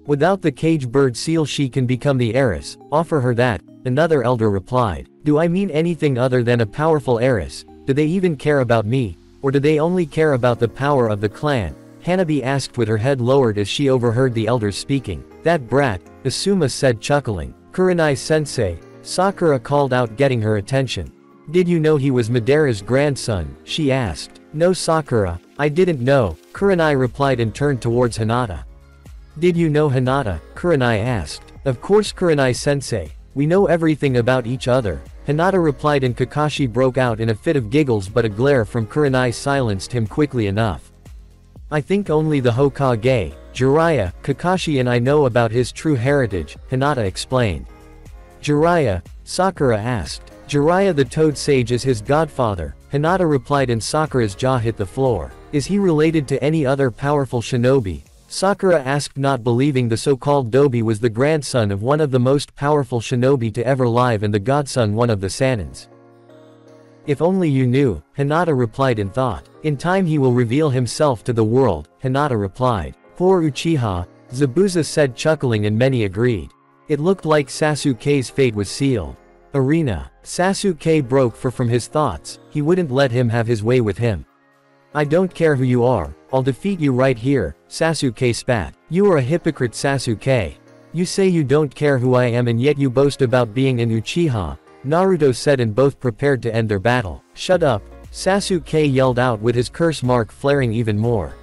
Without the cage bird seal she can become the heiress, offer her that, another elder replied. Do I mean anything other than a powerful heiress? Do they even care about me? Or do they only care about the power of the clan? Hanabi asked with her head lowered as she overheard the elders speaking. That brat, Asuma said, chuckling. Kurenai-sensei, Sakura called out, getting her attention. Did you know he was Madara's grandson? She asked. No, Sakura, I didn't know, Kurenai replied and turned towards Hinata. Did you know Hinata? Kurenai asked. Of course, Kurenai-sensei. We know everything about each other, Hinata replied, and Kakashi broke out in a fit of giggles, but a glare from Kurenai silenced him quickly enough. I think only the Hokage, Jiraiya, Kakashi and I know about his true heritage, Hinata explained. Jiraiya, Sakura asked. Jiraiya the Toad Sage is his godfather, Hinata replied, and Sakura's jaw hit the floor. Is he related to any other powerful shinobi? Sakura asked, not believing the so-called Dobi was the grandson of one of the most powerful shinobi to ever live and the godson one of the Sanins. If only you knew, Hinata replied in thought. In time he will reveal himself to the world, Hinata replied. Poor Uchiha, Zabuza said, chuckling, and many agreed. It looked like Sasuke's fate was sealed. Arena. Sasuke broke free from his thoughts, he wouldn't let him have his way with him. I don't care who you are, I'll defeat you right here, Sasuke spat. You are a hypocrite, Sasuke. You say you don't care who I am and yet you boast about being an Uchiha, Naruto said, and both prepared to end their battle. Shut up, Sasuke yelled out with his curse mark flaring even more.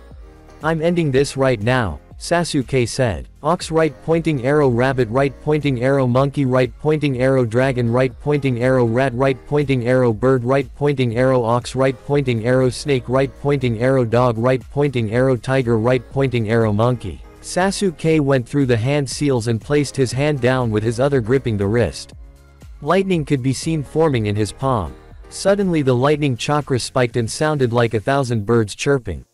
I'm ending this right now, Sasuke said. Ox right pointing arrow, rabbit right pointing arrow, monkey right pointing arrow, dragon right pointing arrow, rat right pointing arrow, bird right pointing arrow, ox right pointing arrow, snake right pointing arrow, dog right pointing arrow, tiger right pointing arrow, monkey. Sasuke went through the hand seals and placed his hand down with his other gripping the wrist. Lightning could be seen forming in his palm. Suddenly the lightning chakra spiked and sounded like 1,000 birds chirping.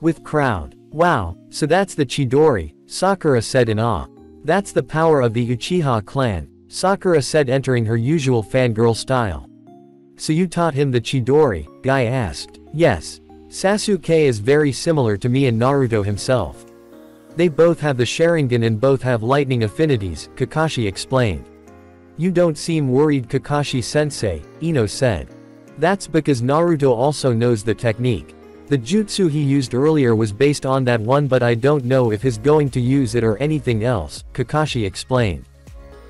With crowd. Wow, so that's the Chidori, Sakura said in awe. That's the power of the Uchiha clan, Sakura said, entering her usual fangirl style. So you taught him the Chidori, Guy asked. Yes. Sasuke is very similar to me and Naruto himself. They both have the Sharingan and both have lightning affinities, Kakashi explained. You don't seem worried, Kakashi-sensei, Ino said. That's because Naruto also knows the technique. The jutsu he used earlier was based on that one, but I don't know if he's going to use it or anything else, Kakashi explained.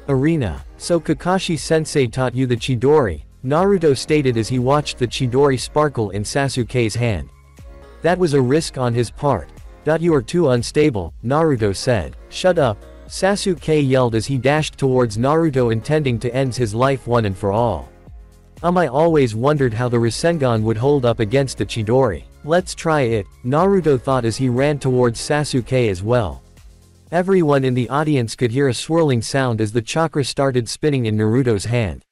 Arena. So Kakashi-sensei taught you the Chidori, Naruto stated as he watched the Chidori sparkle in Sasuke's hand. That was a risk on his part. You are too unstable, Naruto said. Shut up, Sasuke yelled as he dashed towards Naruto, intending to end his life one and for all. I always wondered how the Rasengan would hold up against the Chidori. Let's try it, Naruto thought as he ran towards Sasuke as well. Everyone in the audience could hear a swirling sound as the chakra started spinning in Naruto's hand.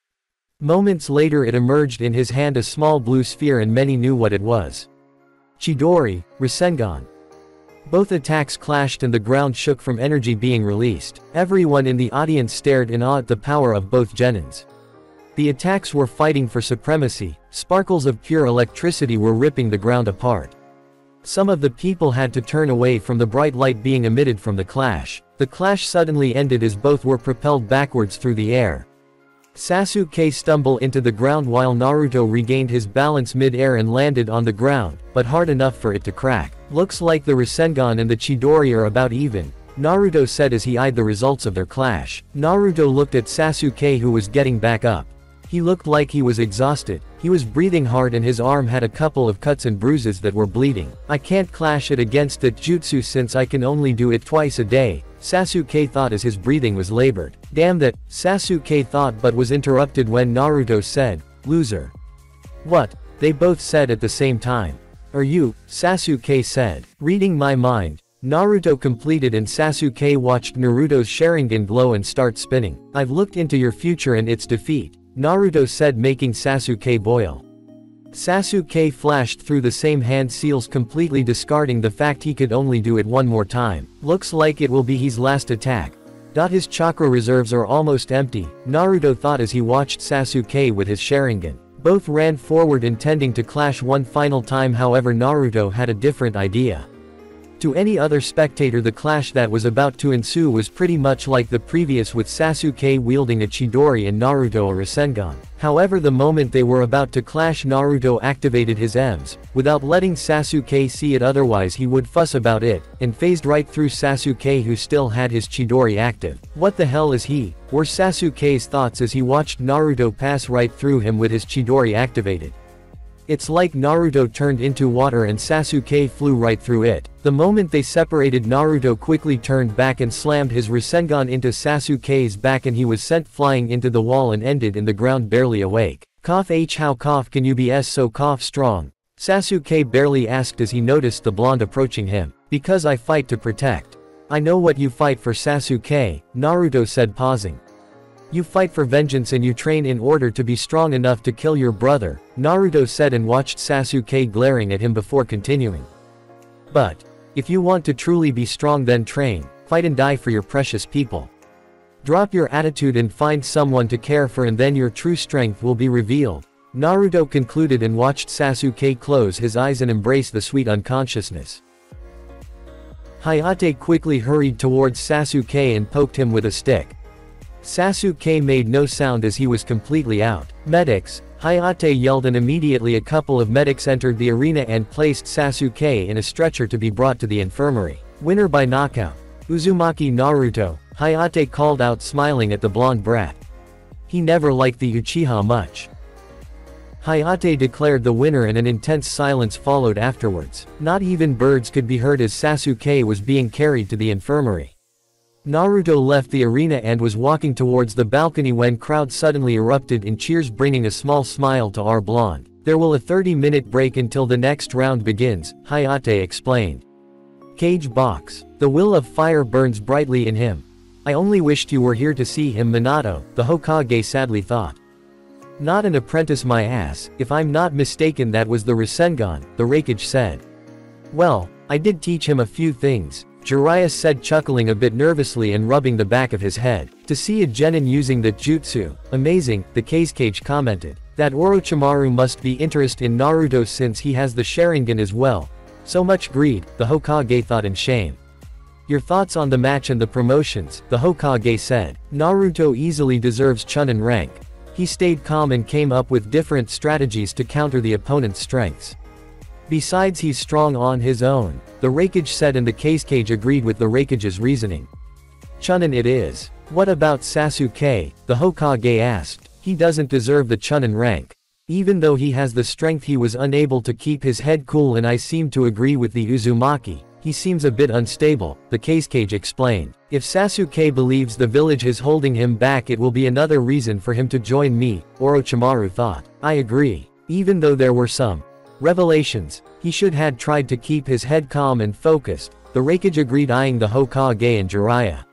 Moments later it emerged in his hand, a small blue sphere, and many knew what it was. Chidori, Rasengan. Both attacks clashed and the ground shook from energy being released. Everyone in the audience stared in awe at the power of both genins. The attacks were fighting for supremacy, sparkles of pure electricity were ripping the ground apart. Some of the people had to turn away from the bright light being emitted from the clash. The clash suddenly ended as both were propelled backwards through the air. Sasuke stumbled into the ground while Naruto regained his balance mid-air and landed on the ground, but hard enough for it to crack. Looks like the Rasengan and the Chidori are about even, Naruto said as he eyed the results of their clash. Naruto looked at Sasuke, who was getting back up. He looked like he was exhausted, he was breathing hard and his arm had a couple of cuts and bruises that were bleeding. I can't clash it against that jutsu since I can only do it twice a day, Sasuke thought as his breathing was labored. Damn that, Sasuke thought, but was interrupted when Naruto said, loser. What? They both said at the same time. Are you? Sasuke said. Reading my mind. Naruto completed and Sasuke watched Naruto's Sharingan glow and start spinning. I've looked into your future and its defeat, Naruto said, making Sasuke boil. Sasuke flashed through the same hand seals, completely discarding the fact he could only do it one more time. Looks like it will be his last attack. His chakra reserves are almost empty, Naruto thought as he watched Sasuke with his Sharingan. Both ran forward intending to clash one final time, however Naruto had a different idea. To any other spectator, the clash that was about to ensue was pretty much like the previous, with Sasuke wielding a Chidori and Naruto a Rasengan. However, the moment they were about to clash, Naruto activated his Ms, without letting Sasuke see it, otherwise he would fuss about it, and phased right through Sasuke, who still had his Chidori active. What the hell is he? Were Sasuke's thoughts as he watched Naruto pass right through him with his Chidori activated. It's like Naruto turned into water and Sasuke flew right through it. The moment they separated, Naruto quickly turned back and slammed his Rasengan into Sasuke's back, and he was sent flying into the wall and ended in the ground, barely awake. How can you be so strong? Sasuke barely asked as he noticed the blonde approaching him. Because I fight to protect. I know what you fight for, Sasuke, Naruto said, pausing. You fight for vengeance and you train in order to be strong enough to kill your brother, Naruto said and watched Sasuke glaring at him before continuing. But if you want to truly be strong, then train, fight and die for your precious people. Drop your attitude and find someone to care for, and then your true strength will be revealed. Naruto concluded and watched Sasuke close his eyes and embrace the sweet unconsciousness. Hayate quickly hurried towards Sasuke and poked him with a stick. Sasuke made no sound as he was completely out. Medics, Hayate yelled, and immediately a couple of medics entered the arena and placed Sasuke in a stretcher to be brought to the infirmary. Winner by knockout. Uzumaki Naruto, Hayate called out, smiling at the blonde brat. He never liked the Uchiha much. Hayate declared the winner and an intense silence followed afterwards. Not even birds could be heard as Sasuke was being carried to the infirmary. Naruto left the arena and was walking towards the balcony when crowd suddenly erupted in cheers, bringing a small smile to our blonde. There will a 30-minute break until the next round begins, Hayate explained. Cage box. The will of fire burns brightly in him. I only wished you were here to see him, Minato, the Hokage sadly thought. Not an apprentice, my ass, if I'm not mistaken that was the Rasengan, the Raikage said. Well, I did teach him a few things, Jiraiya said, chuckling a bit nervously and rubbing the back of his head. To see a genin using the jutsu, amazing, the Kazekage commented. That Orochimaru must be interested in Naruto since he has the Sharingan as well. So much greed, the Hokage thought in shame. Your thoughts on the match and the promotions, the Hokage said. Naruto easily deserves Chunin rank. He stayed calm and came up with different strategies to counter the opponent's strengths. Besides, he's strong on his own, the Raikage said, and the Kazekage agreed with the Raikage's reasoning. Chunin it is. What about Sasuke? The Hokage asked. He doesn't deserve the Chunin rank. Even though he has the strength, he was unable to keep his head cool, and I seem to agree with the Uzumaki. He seems a bit unstable, the Kazekage explained. If Sasuke believes the village is holding him back, it will be another reason for him to join me, Orochimaru thought. I agree. Even though there were some revelations, he should had tried to keep his head calm and focused, the Raikage agreed, eyeing the Hokage and Jiraiya.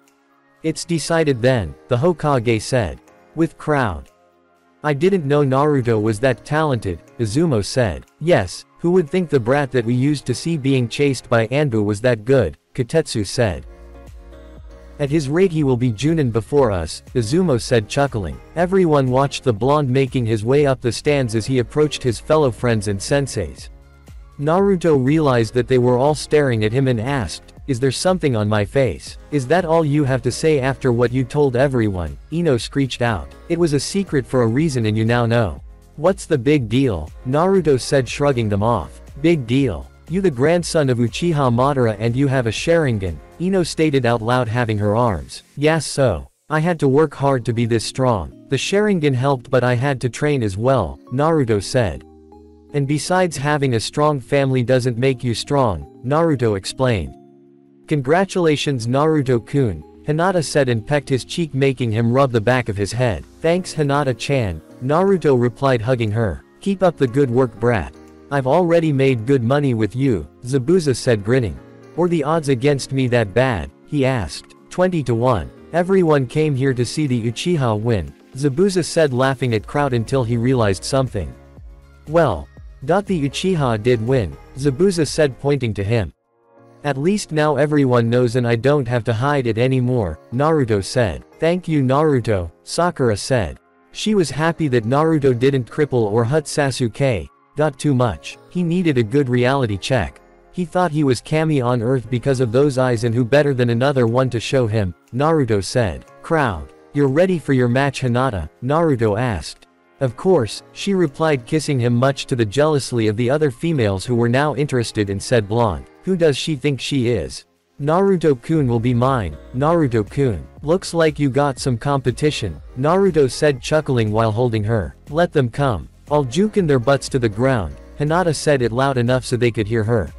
It's decided then, the Hokage said. With crowd. I didn't know Naruto was that talented, Izumo said. Yes, who would think the brat that we used to see being chased by Anbu was that good, Katetsu said. At his rate he will be Junin before us, Izumo said, chuckling. Everyone watched the blonde making his way up the stands as he approached his fellow friends and senseis. Naruto realized that they were all staring at him and asked, is there something on my face? Is that all you have to say after what you told everyone? Ino screeched out. It was a secret for a reason and you now know. What's the big deal? Naruto said, shrugging them off. Big deal. You the grandson of Uchiha Madara and you have a Sharingan, Ino stated out loud, having her arms. Yes, so. I had to work hard to be this strong. The Sharingan helped, but I had to train as well, Naruto said. And besides, having a strong family doesn't make you strong, Naruto explained. Congratulations Naruto-kun, Hinata said and pecked his cheek, making him rub the back of his head. Thanks Hinata-chan, Naruto replied, hugging her. Keep up the good work, brat. I've already made good money with you, Zabuza said, grinning. Or the odds against me that bad? He asked. 20-1. Everyone came here to see the Uchiha win, Zabuza said, laughing at crowd until he realized something. Well, the Uchiha did win, Zabuza said, pointing to him. At least now everyone knows and I don't have to hide it anymore, Naruto said. Thank you Naruto, Sakura said. She was happy that Naruto didn't cripple or hurt Sasuke. Got too much. He needed a good reality check. He thought he was Kami on Earth because of those eyes, and who better than another one to show him, Naruto said. Crowd. You're ready for your match, Hinata? Naruto asked. Of course, she replied, kissing him much to the jealousy of the other females who were now interested in said blonde. Who does she think she is? Naruto-kun will be mine, Naruto-kun. Looks like you got some competition, Naruto said, chuckling while holding her. Let them come. I'll jukin their butts to the ground, Hinata said it loud enough so they could hear her.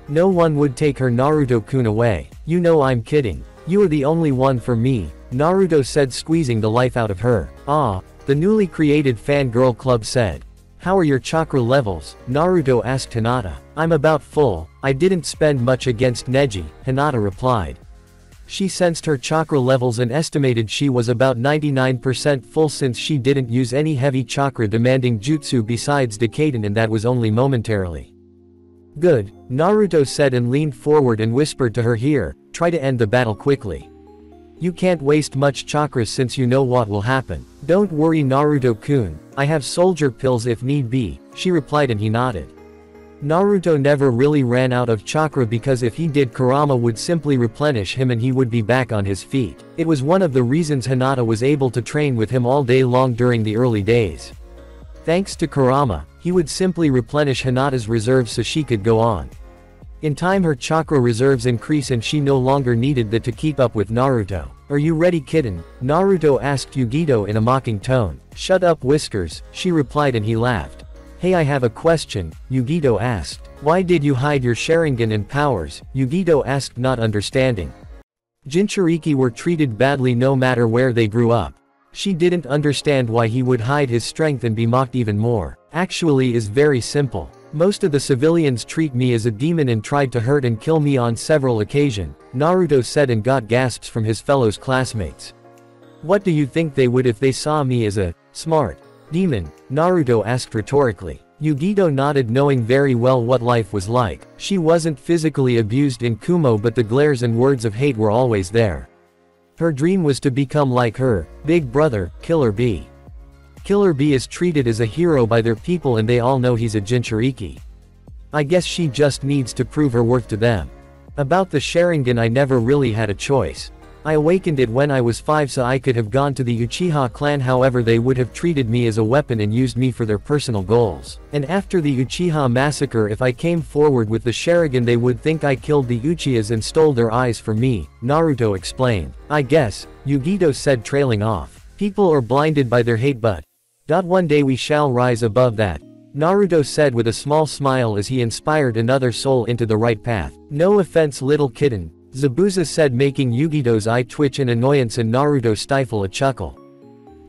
No one would take her Naruto-kun away. You know I'm kidding. You are the only one for me, Naruto said, squeezing the life out of her. Ah, the newly created fangirl club said. How are your chakra levels? Naruto asked Hinata. I'm about full. I didn't spend much against Neji, Hinata replied. She sensed her chakra levels and estimated she was about 99% full since she didn't use any heavy chakra demanding jutsu besides Decadent, and that was only momentarily. Good, Naruto said and leaned forward and whispered to her, here, try to end the battle quickly. You can't waste much chakra since you know what will happen. Don't worry Naruto-kun, I have soldier pills if need be, she replied and he nodded. Naruto never really ran out of chakra because if he did Kurama would simply replenish him and he would be back on his feet. It was one of the reasons Hinata was able to train with him all day long during the early days. Thanks to Kurama, he would simply replenish Hinata's reserves so she could go on. In time her chakra reserves increase and she no longer needed that to keep up with Naruto. Are you ready kitten? Naruto asked Yugito in a mocking tone. Shut up Whiskers, she replied and he laughed. Hey I have a question, Yugito asked. Why did you hide your Sharingan and powers? Yugito asked not understanding. Jinchuriki were treated badly no matter where they grew up. She didn't understand why he would hide his strength and be mocked even more. Actually is very simple. Most of the civilians treat me as a demon and tried to hurt and kill me on several occasions, Naruto said and got gasps from his fellow classmates. What do you think they would if they saw me as a smart demon? Naruto asked rhetorically. Yugito nodded knowing very well what life was like. She wasn't physically abused in Kumo but the glares and words of hate were always there. Her dream was to become like her big brother, Killer Bee. Killer Bee is treated as a hero by their people and they all know he's a Jinchuriki. I guess she just needs to prove her worth to them. About the Sharingan I never really had a choice. I awakened it when I was 5 so I could have gone to the Uchiha clan, however they would have treated me as a weapon and used me for their personal goals. And after the Uchiha massacre if I came forward with the Sharingan they would think I killed the Uchihas and stole their eyes for me, Naruto explained. I guess, Yugito said trailing off. People are blinded by their hate but one day we shall rise above that, Naruto said with a small smile as he inspired another soul into the right path. No offense little kitten, Zabuza said making Yugito's eye twitch in annoyance and Naruto stifle a chuckle.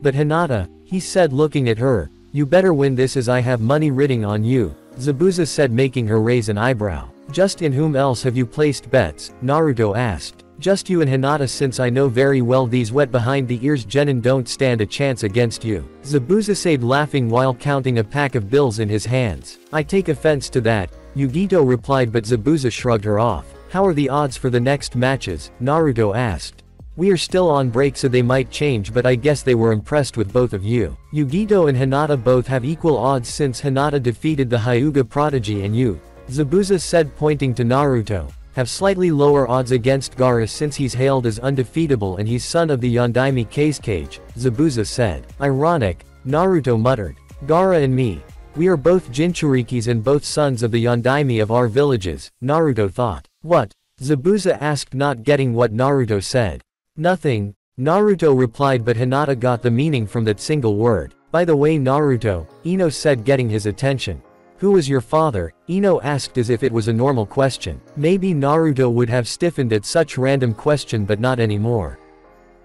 But Hinata, he said looking at her, you better win this as I have money riding on you, Zabuza said making her raise an eyebrow. Just in whom else have you placed bets? Naruto asked. Just you and Hinata since I know very well these wet behind the ears genin don't stand a chance against you, Zabuza said laughing while counting a pack of bills in his hands. I take offense to that, Yugito replied but Zabuza shrugged her off. How are the odds for the next matches? Naruto asked. We are still on break so they might change but I guess they were impressed with both of you. Yugito and Hinata both have equal odds since Hinata defeated the Hyuga prodigy and you, Zabuza said pointing to Naruto, have slightly lower odds against Gaara since he's hailed as undefeatable and he's son of the Yondaime Kazekage, Zabuza said. Ironic, Naruto muttered. Gaara and me. We are both Jinchurikis and both sons of the Yondaime of our villages, Naruto thought. What? Zabuza asked not getting what Naruto said. Nothing, Naruto replied but Hinata got the meaning from that single word. By the way Naruto, Ino said getting his attention. Who was your father? Ino asked as if it was a normal question. Maybe Naruto would have stiffened at such random question but not anymore.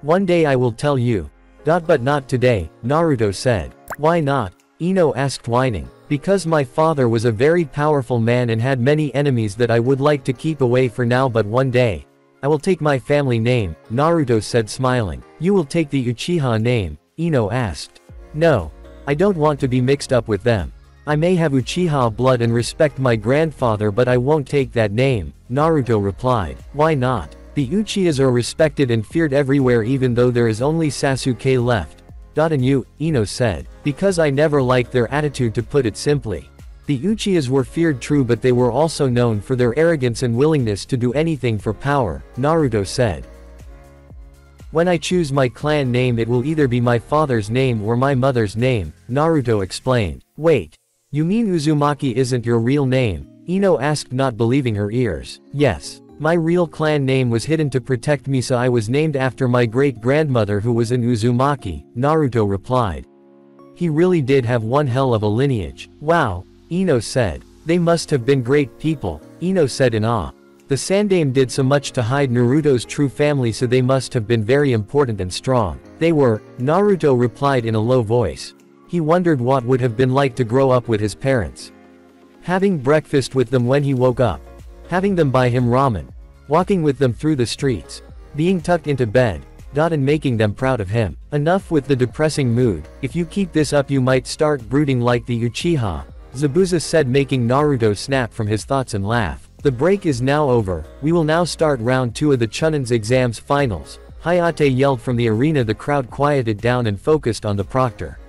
One day I will tell you. But not today, Naruto said. Why not? Ino asked whining. Because my father was a very powerful man and had many enemies that I would like to keep away for now but one day. I will take my family name, Naruto said smiling. You will take the Uchiha name? Ino asked. No. I don't want to be mixed up with them. I may have Uchiha blood and respect my grandfather but I won't take that name, Naruto replied. Why not? The Uchihas are respected and feared everywhere even though there is only Sasuke left. And you, Ino said. Because I never liked their attitude to put it simply. The Uchihas were feared true but they were also known for their arrogance and willingness to do anything for power, Naruto said. When I choose my clan name it will either be my father's name or my mother's name, Naruto explained. Wait. You mean Uzumaki isn't your real name? Ino asked not believing her ears. Yes. My real clan name was hidden to protect me so I was named after my great-grandmother who was an Uzumaki, Naruto replied. He really did have one hell of a lineage. Wow, Ino said. They must have been great people, Ino said in awe. The Sandaime did so much to hide Naruto's true family so they must have been very important and strong. They were, Naruto replied in a low voice. He wondered what would have been like to grow up with his parents. Having breakfast with them when he woke up. Having them buy him ramen. Walking with them through the streets. being tucked into bed, and making them proud of him. Enough with the depressing mood, if you keep this up you might start brooding like the Uchiha, Zabuza said, making Naruto snap from his thoughts and laugh. The break is now over, we will now start round 2 of the Chunnin's exams finals, Hayate yelled from the arena. The crowd quieted down and focused on the proctor.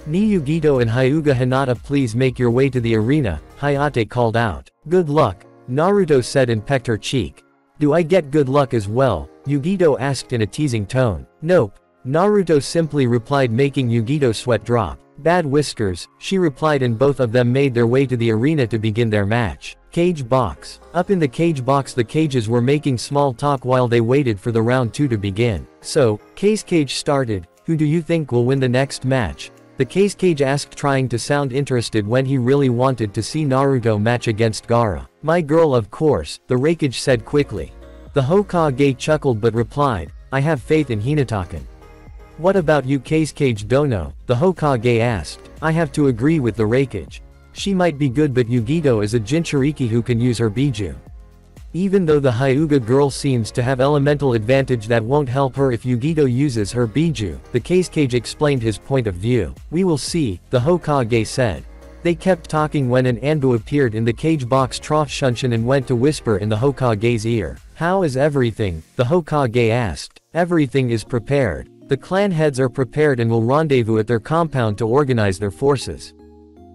Ni Yugito and Hyuga Hinata, please make your way to the arena, Hayate called out. Good luck, Naruto said and pecked her cheek. Do I get good luck as well? Yugito asked in a teasing tone. Nope, Naruto simply replied, making Yugito's sweat drop. Bad whiskers, she replied, and both of them made their way to the arena to begin their match. Cage box. Up in the cage box the cages were making small talk while they waited for the round 2 to begin. So, cage started, who do you think will win the next match? The cage asked, trying to sound interested when he really wanted to see Naruto match against Gaara. My girl, of course, the Raikage said quickly. The Hokage chuckled but replied, I have faith in Hinatakan. What about you, Kage Dono? The Hokage asked. I have to agree with the Raikage. She might be good, but Yugito is a Jinchuriki who can use her Biju. Even though the Hyuga girl seems to have elemental advantage, that won't help her if Yugito uses her Biju, the Kage explained his point of view. We will see, the Hokage said. They kept talking when an Anbu appeared in the cage box trough Shunshin and went to whisper in the Hokage's ear. How is everything? The Hokage asked. Everything is prepared. The clan heads are prepared and will rendezvous at their compound to organize their forces.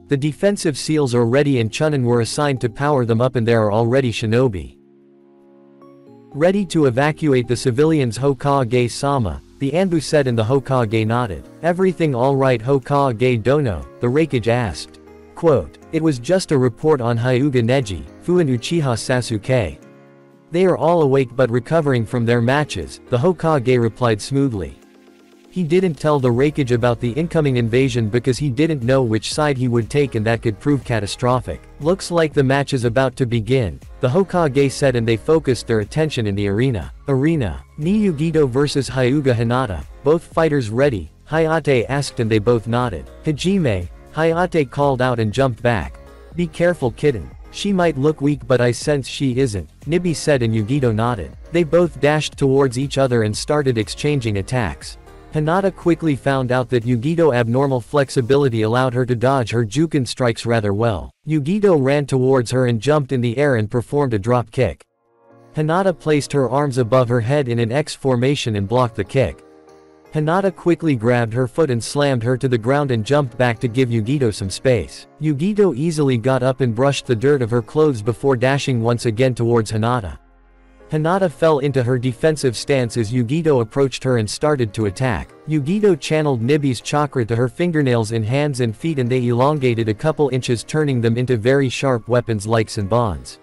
The defensive seals are ready and Chunin were assigned to power them up, and there are already shinobi ready to evacuate the civilians. Hokage-sama, the Anbu said, and the Hokage nodded. Everything all right, Hokage Dono? The Raikage asked. Quote, it was just a report on Hyuga Neji, Fu and Uchiha Sasuke. They are all awake but recovering from their matches, the Hokage replied smoothly. He didn't tell the Raikage about the incoming invasion because he didn't know which side he would take, and that could prove catastrophic. Looks like the match is about to begin, the Hokage said, and they focused their attention in the arena. Ni Yugito versus Hyuga Hinata, both fighters ready? Hayate asked, and they both nodded. Hajime, Hayate called out and jumped back. Be careful, kitten. She might look weak but I sense she isn't, Nibi said, and Yugito nodded. They both dashed towards each other and started exchanging attacks. Hinata quickly found out that Yugito's abnormal flexibility allowed her to dodge her Juken strikes rather well. Yugito ran towards her and jumped in the air and performed a drop kick. Hinata placed her arms above her head in an X formation and blocked the kick. Hinata quickly grabbed her foot and slammed her to the ground and jumped back to give Yugito some space. Yugito easily got up and brushed the dirt of her clothes before dashing once again towards Hinata. Hinata fell into her defensive stance as Yugito approached her and started to attack. Yugito channeled Nibi's chakra to her fingernails in hands and feet, and they elongated a couple inches, turning them into very sharp weapons like Senbons.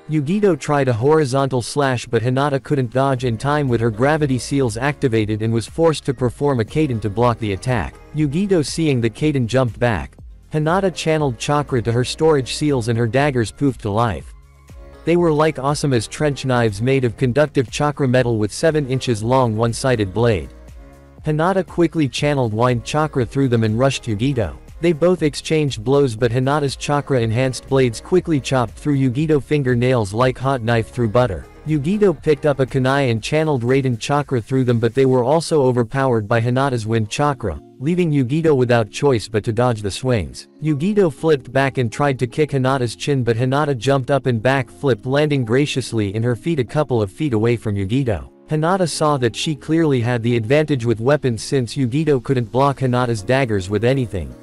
Yugito tried a horizontal slash, but Hinata couldn't dodge in time with her gravity seals activated and was forced to perform a Kaden to block the attack. Yugito, seeing the Kaden, jumped back. Hinata channeled chakra to her storage seals and her daggers poofed to life. They were like Asuma's trench knives made of conductive chakra metal with 7 inches long one-sided blade. Hinata quickly channeled wind chakra through them and rushed Yugito. They both exchanged blows, but Hinata's chakra-enhanced blades quickly chopped through Yugito fingernails like hot knife through butter. Yugito picked up a kunai and channeled Raiden chakra through them, but they were also overpowered by Hinata's wind chakra, leaving Yugito without choice but to dodge the swings. Yugito flipped back and tried to kick Hinata's chin, but Hinata jumped up and back-flipped, landing graciously in her feet a couple of feet away from Yugito. Hinata saw that she clearly had the advantage with weapons since Yugito couldn't block Hinata's daggers with anything.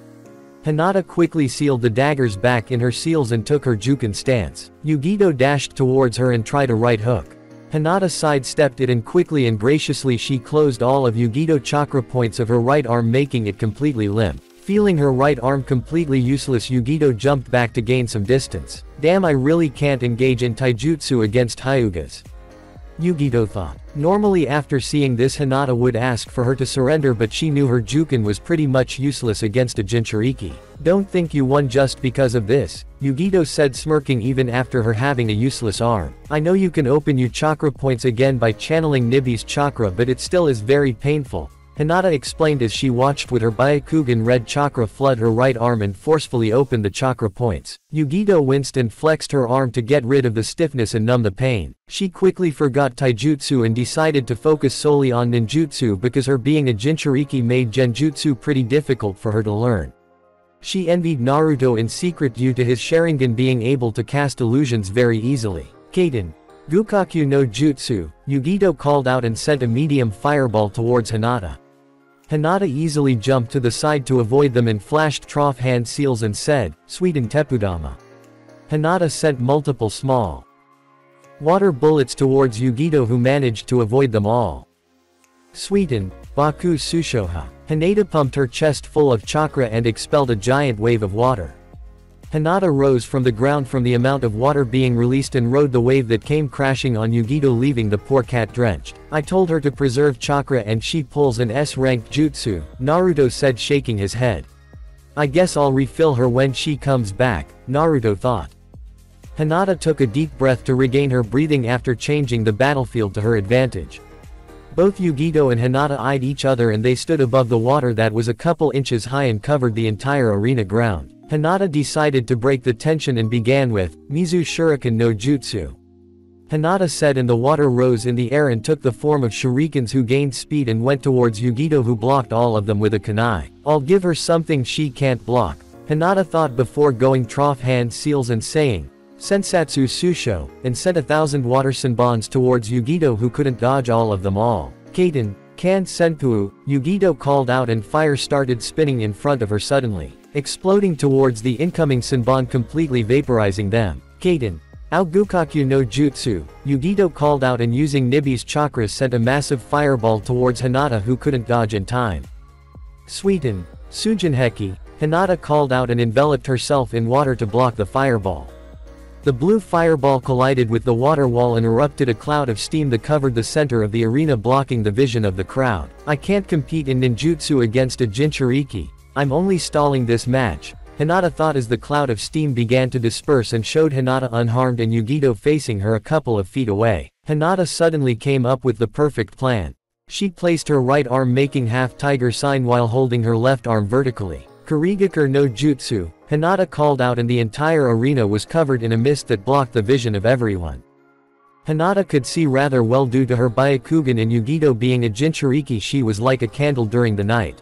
Hinata quickly sealed the daggers back in her seals and took her Juken stance. Yugito dashed towards her and tried a right hook. Hinata sidestepped it, and quickly and graciously she closed all of Yugito chakra points of her right arm, making it completely limp. Feeling her right arm completely useless, Yugito jumped back to gain some distance. Damn, I really can't engage in taijutsu against Hyugas, Yugito thought. Normally after seeing this, Hinata would ask for her to surrender, but she knew her Juken was pretty much useless against a Jinchuriki. Don't think you won just because of this, Yugito said, smirking even after her having a useless arm. I know you can open your chakra points again by channeling Nibi's chakra, but it still is very painful. Hinata explained as she watched with her Byakugan red chakra flood her right arm and forcefully opened the chakra points. Yugito winced and flexed her arm to get rid of the stiffness and numb the pain. She quickly forgot taijutsu and decided to focus solely on ninjutsu because her being a Jinchuriki made genjutsu pretty difficult for her to learn. She envied Naruto in secret due to his Sharingan being able to cast illusions very easily. Kaden. Gukaku no Jutsu, Yugito called out and sent a medium fireball towards Hinata. Hinata easily jumped to the side to avoid them and flashed trough hand seals and said, "Sweeten Tepudama." Hinata sent multiple small water bullets towards Yugito who managed to avoid them all. Sweeten, Baku Sushoha. Hinata pumped her chest full of chakra and expelled a giant wave of water. Hinata rose from the ground from the amount of water being released and rode the wave that came crashing on Yugito, leaving the poor cat drenched. "I told her to preserve chakra and she pulls an S-ranked jutsu," Naruto said, shaking his head. "I guess I'll refill her when she comes back," Naruto thought. Hinata took a deep breath to regain her breathing after changing the battlefield to her advantage. Both Yugito and Hinata eyed each other and they stood above the water that was a couple inches high and covered the entire arena ground. Hinata decided to break the tension and began with, "Mizu Shuriken no Jutsu." Hinata said and the water rose in the air and took the form of shurikens who gained speed and went towards Yugito who blocked all of them with a kunai. "I'll give her something she can't block," Hinata thought before going trough hand seals and saying, "Sensatsu Susho," and sent 1,000 water senbons towards Yugito who couldn't dodge all of them all. "Kaden, kan senpu," Yugito called out and fire started spinning in front of her suddenly, exploding towards the incoming senbon, completely vaporizing them. "Kaden, Aogukaku no Jutsu," Yugito called out and using Nibi's chakras sent a massive fireball towards Hinata who couldn't dodge in time. "Sweeten, Sujinheki," Hinata called out and enveloped herself in water to block the fireball. The blue fireball collided with the water wall and erupted a cloud of steam that covered the center of the arena, blocking the vision of the crowd. "I can't compete in ninjutsu against a Jinchuriki. I'm only stalling this match," Hinata thought as the cloud of steam began to disperse and showed Hinata unharmed and Yugito facing her a couple of feet away. Hinata suddenly came up with the perfect plan. She placed her right arm making half tiger sign while holding her left arm vertically. "Kurigakur no Jutsu," Hinata called out and the entire arena was covered in a mist that blocked the vision of everyone. Hinata could see rather well due to her Byakugan and Yugito being a Jinchuriki. She was like a candle during the night.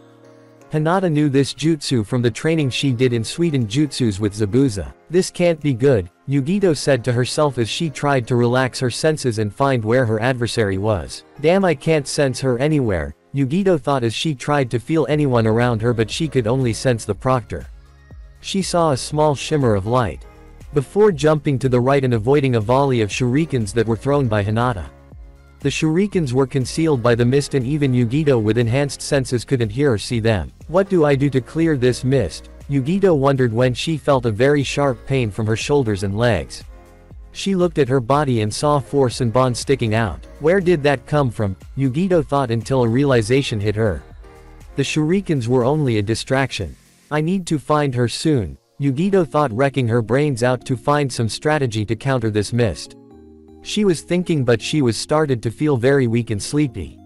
Hinata knew this jutsu from the training she did in Sweden jutsus with Zabuza. "This can't be good," Yugito said to herself as she tried to relax her senses and find where her adversary was. "Damn, I can't sense her anywhere," Yugito thought as she tried to feel anyone around her, but she could only sense the proctor. She saw a small shimmer of light before jumping to the right and avoiding a volley of shurikens that were thrown by Hinata. The shurikens were concealed by the mist and even Yugito with enhanced senses couldn't hear or see them. "What do I do to clear this mist?" Yugito wondered when she felt a very sharp pain from her shoulders and legs. She looked at her body and saw 4 senbon sticking out. Where did that come from? Yugito thought until a realization hit her. The shurikens were only a distraction. "I need to find her soon," Yugito thought, wrecking her brains out to find some strategy to counter this mist. She was thinking, but she was started to feel very weak and sleepy.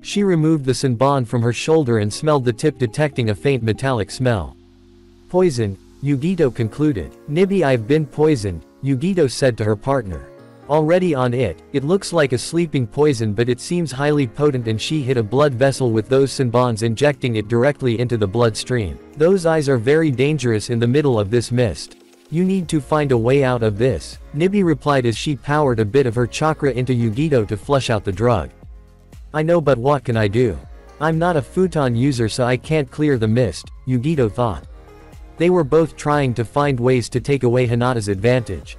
She removed the senbon from her shoulder and smelled the tip, detecting a faint metallic smell. "Poison," Yugito concluded. "Nibi, I've been poisoned," Yugito said to her partner. "Already on it, it looks like a sleeping poison, but it seems highly potent," and she hit a blood vessel with those senbons, injecting it directly into the bloodstream. "Those eyes are very dangerous in the middle of this mist. You need to find a way out of this," Nibi replied as she powered a bit of her chakra into Yugito to flush out the drug. "I know, but what can I do? I'm not a futon user, so I can't clear the mist," Yugito thought. They were both trying to find ways to take away Hinata's advantage.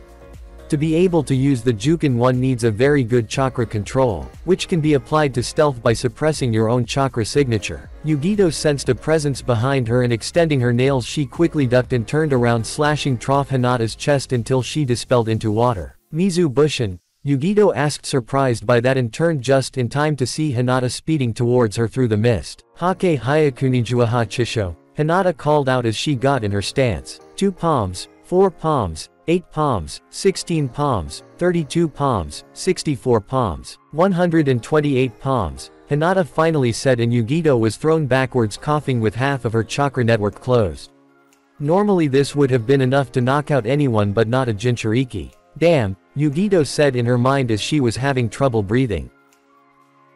To be able to use the Juken, one needs a very good chakra control, which can be applied to stealth by suppressing your own chakra signature. Yugito sensed a presence behind her and extending her nails she quickly ducked and turned around, slashing trough Hinata's chest until she dispelled into water. "Mizu Bushin?" Yugito asked, surprised by that, and turned just in time to see Hinata speeding towards her through the mist. "Hake Hayakunijuwa ha Chisho," Hinata called out as she got in her stance. 2 palms, 4 palms, 8 palms, 16 palms, 32 palms, 64 palms, 128 palms, Hinata finally said, and Yugito was thrown backwards coughing with half of her chakra network closed. Normally this would have been enough to knock out anyone but not a Jinchuriki. Damn, Yugito said in her mind as she was having trouble breathing.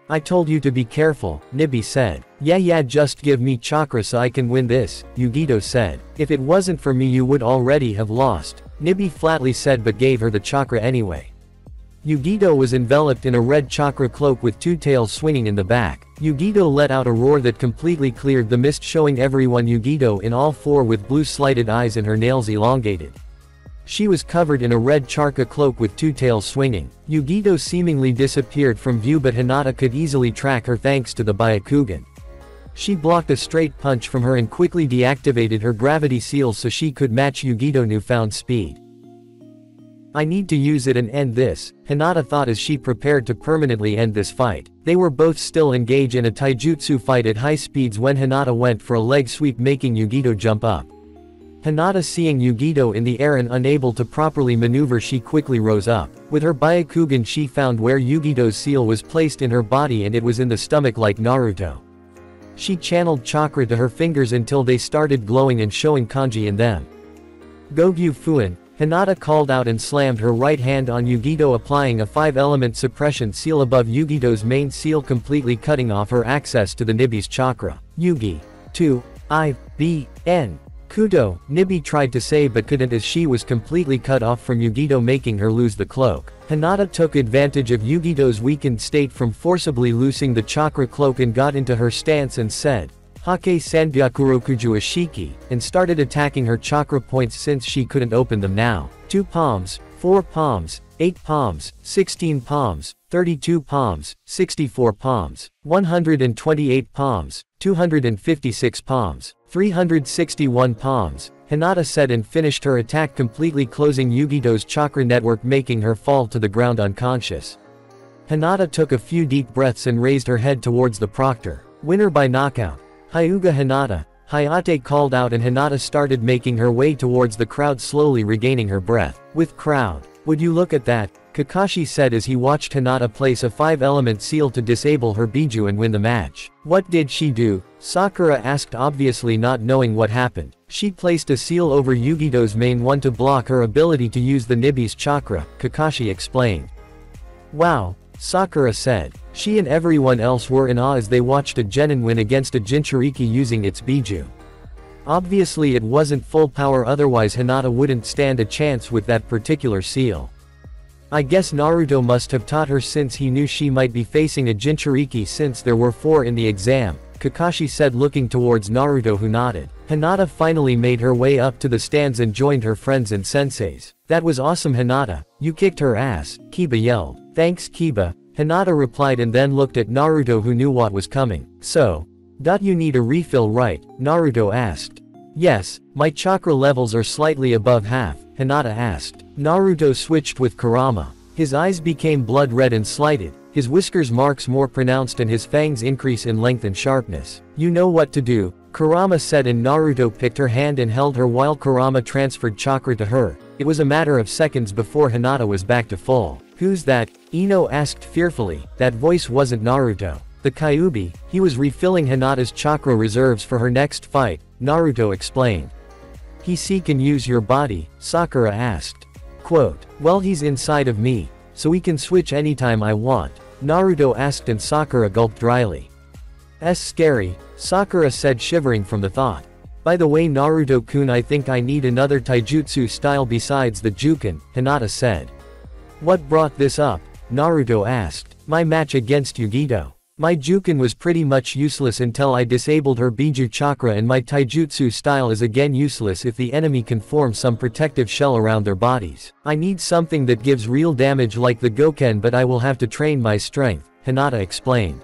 I told you to be careful, Nibi said. Yeah, just give me chakra so I can win this, Yugito said. If it wasn't for me you would already have lost, Nibi flatly said, but gave her the chakra anyway. Yugito was enveloped in a red chakra cloak with two tails swinging in the back. Yugito let out a roar that completely cleared the mist, showing everyone Yugito in all four with blue slighted eyes and her nails elongated. She was covered in a red chakra cloak with two tails swinging. Yugito seemingly disappeared from view, but Hinata could easily track her thanks to the Byakugan. She blocked a straight punch from her and quickly deactivated her gravity seals so she could match Yugito's newfound speed. I need to use it and end this, Hinata thought as she prepared to permanently end this fight. They were both still engaged in a taijutsu fight at high speeds when Hinata went for a leg sweep, making Yugito jump up. Hinata, seeing Yugito in the air and unable to properly maneuver, she quickly rose up. With her Byakugan she found where Yugito's seal was placed in her body, and it was in the stomach like Naruto. She channeled chakra to her fingers until they started glowing and showing kanji in them. Gogyu Fuin, Hinata called out and slammed her right hand on Yugito, applying a 5-element suppression seal above Yugito's main seal, completely cutting off her access to the Nibi's chakra. Yugi. 2. I-B-N. Kudo, Nibi tried to say but couldn't as she was completely cut off from Yugito, making her lose the cloak. Hinata took advantage of Yugito's weakened state from forcibly loosing the chakra cloak and got into her stance and said, Hake Sanbyakurokuju Ashiki, and started attacking her chakra points since she couldn't open them now. 2 palms, 4 palms, 8 palms, 16 palms, 32 palms, 64 palms, 128 palms, 256 palms, 361 palms, Hinata said and finished her attack, completely closing Yugito's chakra network, making her fall to the ground unconscious. Hinata took a few deep breaths and raised her head towards the proctor. Winner by knockout. Hyuga Hinata, Hayate called out, and Hinata started making her way towards the crowd, slowly regaining her breath. With crowd. Would you look at that, Kakashi said as he watched Hinata place a 5-element seal to disable her Biju and win the match. What did she do? Sakura asked, obviously not knowing what happened. She placed a seal over Yugito's main one to block her ability to use the Nibi's chakra, Kakashi explained. Wow, Sakura said. She and everyone else were in awe as they watched a genin win against a Jinchuriki using its Biju. Obviously it wasn't full power, otherwise Hinata wouldn't stand a chance with that particular seal. I guess Naruto must have taught her, since he knew she might be facing a Jinchuriki since there were 4 in the exam, Kakashi said, looking towards Naruto, who nodded. Hinata finally made her way up to the stands and joined her friends and senseis. That was awesome, Hinata. You kicked her ass, Kiba yelled. Thanks, Kiba, Hinata replied, and then looked at Naruto, who knew what was coming. So, you need a refill, right? Naruto asked. Yes, my chakra levels are slightly above half, Hinata asked. Naruto switched with Kurama. His eyes became blood red and slighted, his whiskers marks more pronounced, and his fangs increase in length and sharpness. You know what to do, Kurama said, and Naruto picked her hand and held her while Kurama transferred chakra to her. It was a matter of seconds before Hinata was back to full. Who's that? Ino asked fearfully. That voice wasn't Naruto. The Kyuubi. He was refilling Hinata's chakra reserves for her next fight, Naruto explained. He can use your body, Sakura asked. Quote, well, he's inside of me, so we can switch anytime I want, Naruto asked, and Sakura gulped dryly. Scary, Sakura said, shivering from the thought. By the way, Naruto-kun, I think I need another taijutsu style besides the Juken, Hinata said. What brought this up? Naruto asked. My match against Yugito. My Juken was pretty much useless until I disabled her Biju chakra, and my taijutsu style is again useless if the enemy can form some protective shell around their bodies. I need something that gives real damage like the Goken, but I will have to train my strength, Hinata explained.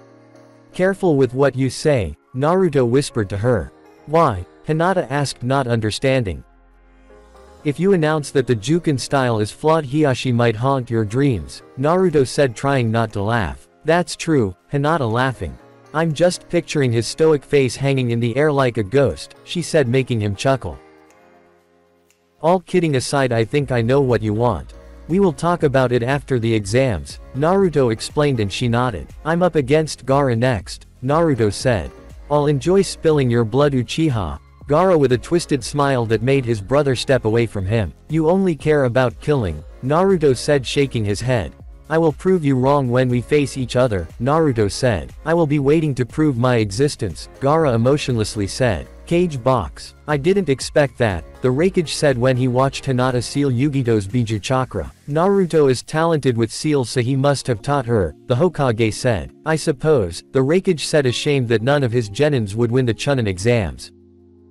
Careful with what you say, Naruto whispered to her. Why? Hinata asked, not understanding. If you announce that the Juken style is flawed, Hiashi might haunt your dreams, Naruto said, trying not to laugh. That's true, Hinata laughing. I'm just picturing his stoic face hanging in the air like a ghost, she said, making him chuckle. All kidding aside, I think I know what you want. We will talk about it after the exams, Naruto explained and she nodded. I'm up against Gaara next, Naruto said. I'll enjoy spilling your blood Uchiha. Gaara with a twisted smile that made his brother step away from him. You only care about killing, Naruto said shaking his head. I will prove you wrong when we face each other, Naruto said. I will be waiting to prove my existence, Gaara emotionlessly said. Cage box. I didn't expect that, the Raikage said when he watched Hinata seal Yugito's Biju Chakra. Naruto is talented with seals so he must have taught her, the Hokage said. I suppose, the Raikage said ashamed that none of his genins would win the Chunin exams.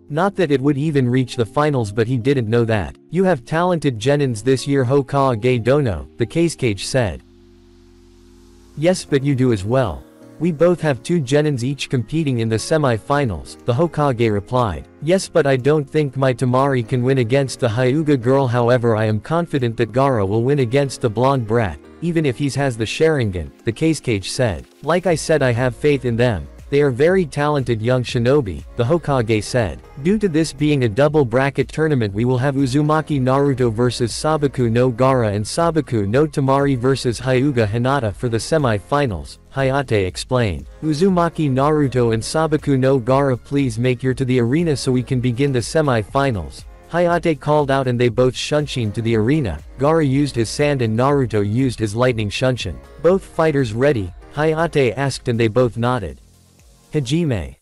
Not that it would even reach the finals but he didn't know that. You have talented genins this year Hokage Dono, the Kazekage said. Yes but you do as well. We both have 2 genins each competing in the semi-finals, the Hokage replied. Yes but I don't think my Tamari can win against the Hyuga girl however I am confident that Gaara will win against the blonde brat, even if he has the Sharingan, the Kazekage said. Like I said I have faith in them. They are very talented young shinobi, the Hokage said. Due to this being a double bracket tournament we will have Uzumaki Naruto vs Sabaku no Gaara and Sabaku no Tamari vs Hyuga Hinata for the semi-finals, Hayate explained. Uzumaki Naruto and Sabaku no Gaara please make your to the arena so we can begin the semi-finals. Hayate called out and they both shunshin to the arena. Gaara used his sand and Naruto used his lightning shunshin. Both fighters ready? Hayate asked and they both nodded. Hajime.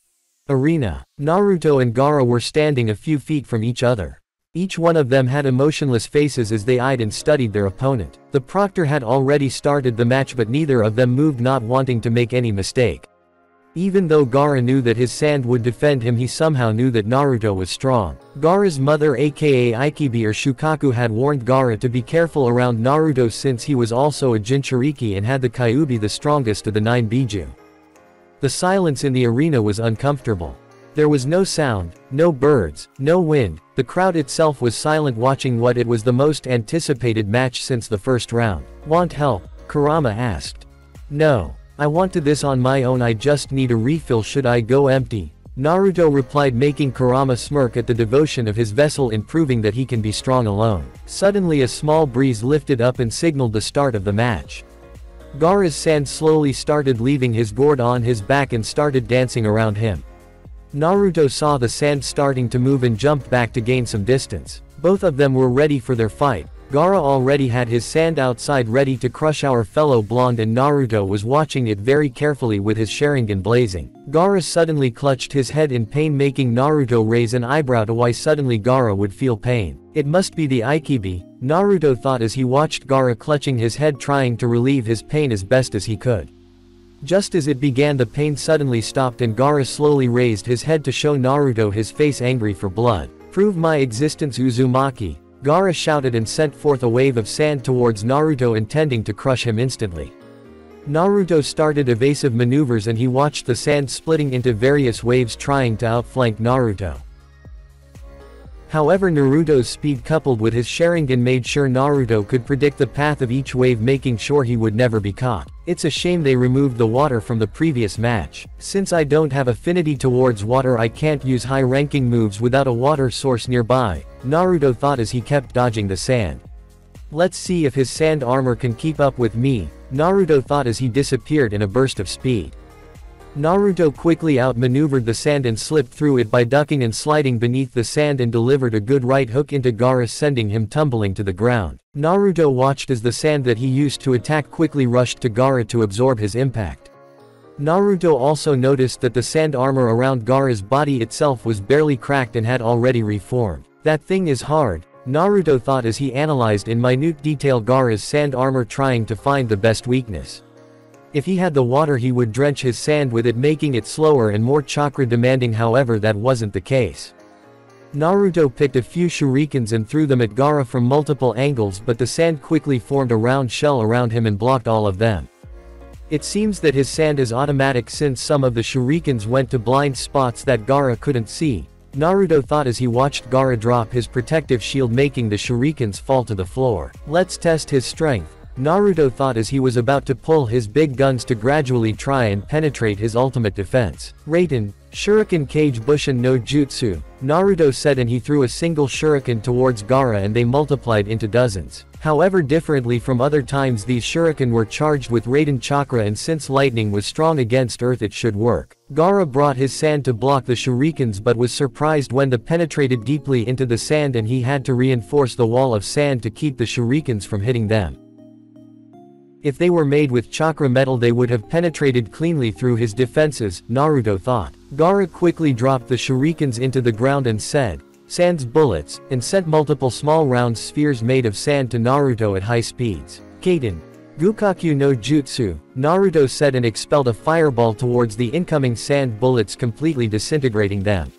Arena. Naruto and Gaara were standing a few feet from each other. Each one of them had emotionless faces as they eyed and studied their opponent. The proctor had already started the match but neither of them moved not wanting to make any mistake. Even though Gaara knew that his sand would defend him he somehow knew that Naruto was strong. Gaara's mother aka Ikibi or Shukaku had warned Gaara to be careful around Naruto since he was also a Jinchuriki and had the Kyuubi the strongest of the 9 Biju. The silence in the arena was uncomfortable. There was no sound, no birds, no wind, the crowd itself was silent watching what it was the most anticipated match since the first round. Want help? Kurama asked. No. I want to this on my own I just need a refill should I go empty? Naruto replied making Kurama smirk at the devotion of his vessel in proving that he can be strong alone. Suddenly a small breeze lifted up and signaled the start of the match. Gaara's sand slowly started leaving his gourd on his back and started dancing around him. Naruto saw the sand starting to move and jumped back to gain some distance. Both of them were ready for their fight. Gaara already had his sand outside ready to crush our fellow blonde and Naruto was watching it very carefully with his Sharingan blazing. Gaara suddenly clutched his head in pain making Naruto raise an eyebrow to why suddenly Gaara would feel pain. It must be the Ikibi, Naruto thought as he watched Gaara clutching his head trying to relieve his pain as best as he could. Just as it began the pain suddenly stopped and Gaara slowly raised his head to show Naruto his face angry for blood. Prove my existence Uzumaki. Gaara shouted and sent forth a wave of sand towards Naruto intending to crush him instantly. Naruto started evasive maneuvers and he watched the sand splitting into various waves trying to outflank Naruto. However Naruto's speed coupled with his Sharingan made sure Naruto could predict the path of each wave making sure he would never be caught. It's a shame they removed the water from the previous match. Since I don't have affinity towards water I can't use high-ranking moves without a water source nearby, Naruto thought as he kept dodging the sand. Let's see if his sand armor can keep up with me, Naruto thought as he disappeared in a burst of speed. Naruto quickly outmaneuvered the sand and slipped through it by ducking and sliding beneath the sand and delivered a good right hook into Gaara sending him tumbling to the ground. Naruto watched as the sand that he used to attack quickly rushed to Gaara to absorb his impact. Naruto also noticed that the sand armor around Gaara's body itself was barely cracked and had already reformed. That thing is hard, Naruto thought as he analyzed in minute detail Gaara's sand armor trying to find the best weakness. If he had the water he would drench his sand with it making it slower and more chakra demanding however that wasn't the case. Naruto picked a few shurikens and threw them at Gaara from multiple angles but the sand quickly formed a round shell around him and blocked all of them. It seems that his sand is automatic since some of the shurikens went to blind spots that Gaara couldn't see, Naruto thought as he watched Gaara drop his protective shield making the shurikens fall to the floor. Let's test his strength. Naruto thought as he was about to pull his big guns to gradually try and penetrate his ultimate defense. Raiden, Shuriken Kage Bushin no Jutsu, Naruto said, and he threw a single shuriken towards Gaara and they multiplied into dozens. However, differently from other times, these shuriken were charged with Raiden chakra, and since lightning was strong against earth it should work. Gaara brought his sand to block the shurikens but was surprised when they penetrated deeply into the sand and he had to reinforce the wall of sand to keep the shurikens from hitting them. If they were made with chakra metal they would have penetrated cleanly through his defenses, Naruto thought. Gaara quickly dropped the shurikens into the ground and said, "Sand's bullets," and sent multiple small round spheres made of sand to Naruto at high speeds. Kaden, Gukakyu no Jutsu, Naruto said, and expelled a fireball towards the incoming sand bullets, completely disintegrating them.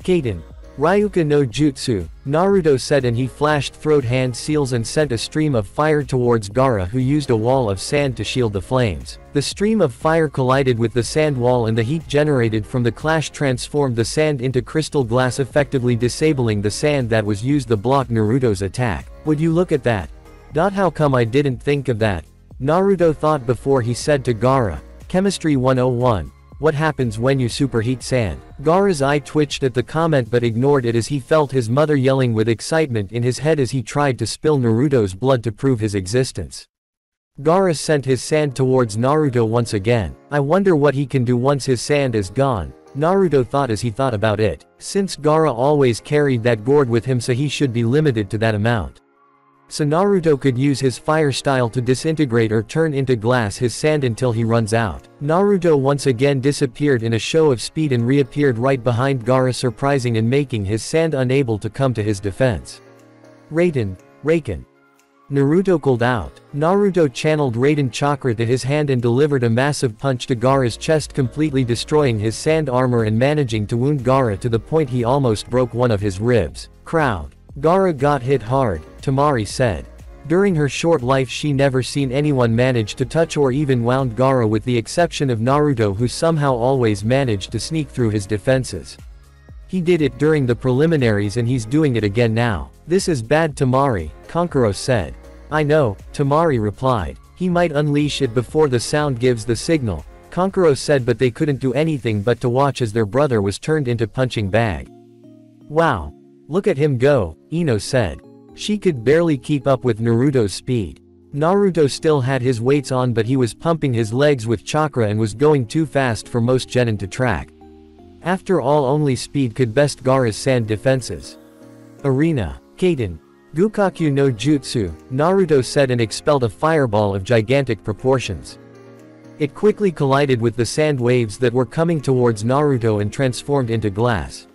Kaden, Ryuka no Jutsu, Naruto said, and he flashed throat hand seals and sent a stream of fire towards Gaara, who used a wall of sand to shield the flames. The stream of fire collided with the sand wall and the heat generated from the clash transformed the sand into crystal glass, effectively disabling the sand that was used to block Naruto's attack. Would you look at that? How come I didn't think of that? Naruto thought before he said to Gaara, Chemistry 101. What happens when you superheat sand? Gaara's eye twitched at the comment but ignored it as he felt his mother yelling with excitement in his head as he tried to spill Naruto's blood to prove his existence. Gaara sent his sand towards Naruto once again. I wonder what he can do once his sand is gone, Naruto thought as he thought about it. Since Gaara always carried that gourd with him, so he should be limited to that amount. So Naruto could use his fire style to disintegrate or turn into glass his sand until he runs out. Naruto once again disappeared in a show of speed and reappeared right behind Gaara, surprising and making his sand unable to come to his defense. Raiden, Naruto called out. Naruto channeled Raiden chakra to his hand and delivered a massive punch to Gaara's chest, completely destroying his sand armor and managing to wound Gaara to the point he almost broke one of his ribs. Crowd. Gaara got hit hard, Tamari said. During her short life she never seen anyone manage to touch or even wound Gaara, with the exception of Naruto, who somehow always managed to sneak through his defenses. He did it during the preliminaries and he's doing it again now. This is bad, Tamari, Kankuro said. I know, Tamari replied. He might unleash it before the sound gives the signal, Kankuro said, but they couldn't do anything but to watch as their brother was turned into punching bag. Wow. Look at him go, Ino said. She could barely keep up with Naruto's speed. Naruto still had his weights on, but he was pumping his legs with chakra and was going too fast for most genin to track. After all, only speed could best Gaara's sand defenses. Arena. Kaden. Gukakyu no Jutsu, Naruto said, and expelled a fireball of gigantic proportions. It quickly collided with the sand waves that were coming towards Naruto and transformed into glass.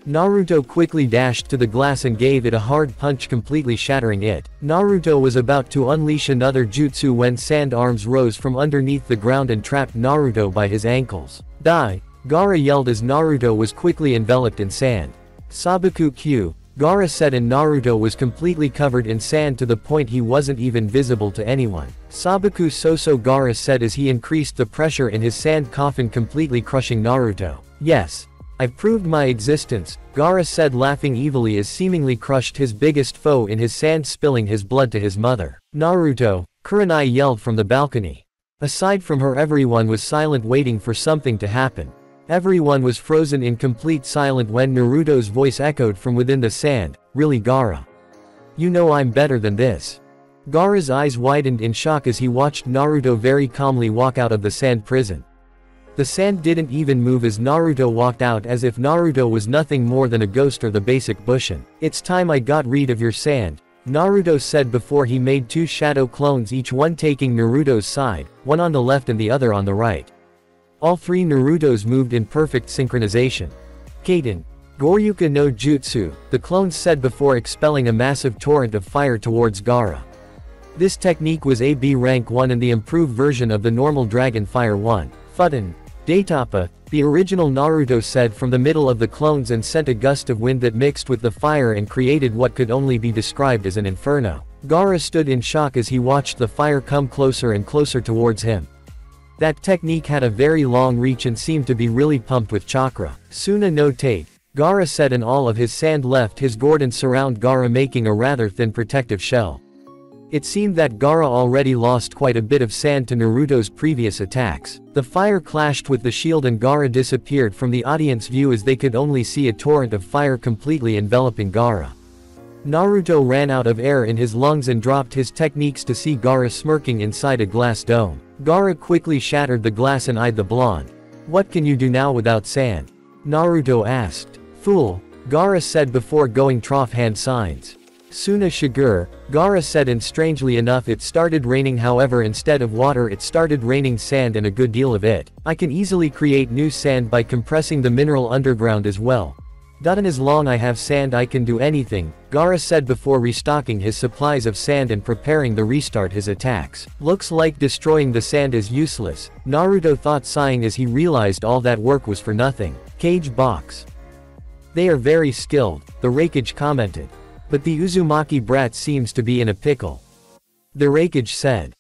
Naruto quickly dashed to the glass and gave it a hard punch, completely shattering it. Naruto was about to unleash another jutsu when sand arms rose from underneath the ground and trapped Naruto by his ankles. Die! Gaara yelled as Naruto was quickly enveloped in sand. Sabaku Q, Gaara said, and Naruto was completely covered in sand to the point he wasn't even visible to anyone. Sabaku Soso, Gaara said as he increased the pressure in his sand coffin, completely crushing Naruto. Yes. I've proved my existence, Gaara said, laughing evilly as seemingly crushed his biggest foe in his sand, spilling his blood to his mother. Naruto, Kurenai yelled from the balcony. Aside from her, everyone was silent, waiting for something to happen. Everyone was frozen in complete silence when Naruto's voice echoed from within the sand, really, Gaara? You know I'm better than this. Gaara's eyes widened in shock as he watched Naruto very calmly walk out of the sand prison. The sand didn't even move as Naruto walked out, as if Naruto was nothing more than a ghost or the basic Bushin. It's time I got rid of your sand, Naruto said before he made two shadow clones, each one taking Naruto's side, one on the left and the other on the right. All three Narutos moved in perfect synchronization. Kaden. Goryuka no Jutsu, the clones said before expelling a massive torrent of fire towards Gaara. This technique was AB rank 1 and the improved version of the normal Dragon Fire 1. Fudden. Daitapa, the original Naruto said from the middle of the clones and sent a gust of wind that mixed with the fire and created what could only be described as an inferno. Gaara stood in shock as he watched the fire come closer and closer towards him. That technique had a very long reach and seemed to be really pumped with chakra. Suna no Tate, Gaara said, and all of his sand left his gourd and surround Gaara, making a rather thin protective shell. It seemed that Gaara already lost quite a bit of sand to Naruto's previous attacks. The fire clashed with the shield and Gaara disappeared from the audience view as they could only see a torrent of fire completely enveloping Gaara. Naruto ran out of air in his lungs and dropped his techniques to see Gaara smirking inside a glass dome. Gaara quickly shattered the glass and eyed the blonde. "What can you do now without sand?" Naruto asked. "Fool," Gaara said before going trough hand signs. "Suna Shigur," Gaara said, and strangely enough it started raining. However, instead of water it started raining sand, and a good deal of it. "I can easily create new sand by compressing the mineral underground as well. And as long I have sand I can do anything," Gaara said before restocking his supplies of sand and preparing to restart his attacks. "Looks like destroying the sand is useless," Naruto thought, sighing as he realized all that work was for nothing. Cage box. "They are very skilled," the Raikage commented. "But the Uzumaki brat seems to be in a pickle," the Raikage said.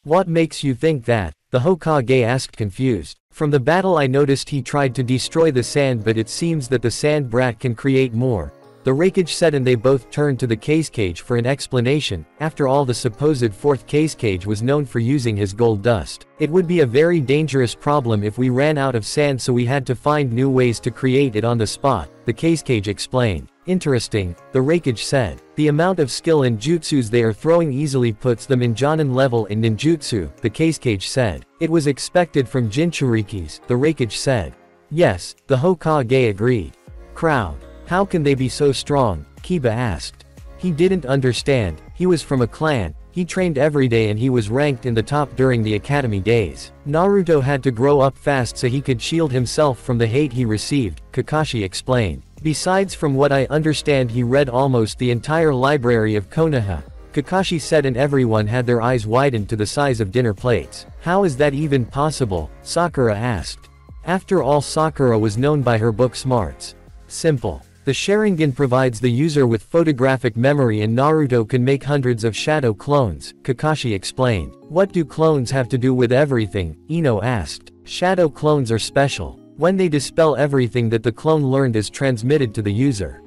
"What makes you think that?" the Hokage asked, confused. "From the battle I noticed he tried to destroy the sand, but it seems that the sand brat can create more," the Raikage said, and they both turned to the cage for an explanation. After all, the supposed fourth cage was known for using his gold dust. "It would be a very dangerous problem if we ran out of sand, so we had to find new ways to create it on the spot," the cage explained. "Interesting," the Raikage said. "The amount of skill and jutsus they are throwing easily puts them in Jonin level in ninjutsu," the cage said. "It was expected from Jinchurikis," the Raikage said. "Yes," the Hokage agreed. "Crowd. How can they be so strong?" Kiba asked. He didn't understand. He was from a clan, he trained every day, and he was ranked in the top during the academy days. Naruto had to grow up fast so he could shield himself from the hate he received, Kakashi explained. "Besides, from what I understand, he read almost the entire library of Konoha," Kakashi said, and everyone had their eyes widened to the size of dinner plates. "How is that even possible?" Sakura asked. After all, Sakura was known by her book smarts. "Simple. The Sharingan provides the user with photographic memory, and Naruto can make hundreds of shadow clones," Kakashi explained. "What do clones have to do with everything?" Ino asked. "Shadow clones are special. When they dispel, everything that the clone learned is transmitted to the user.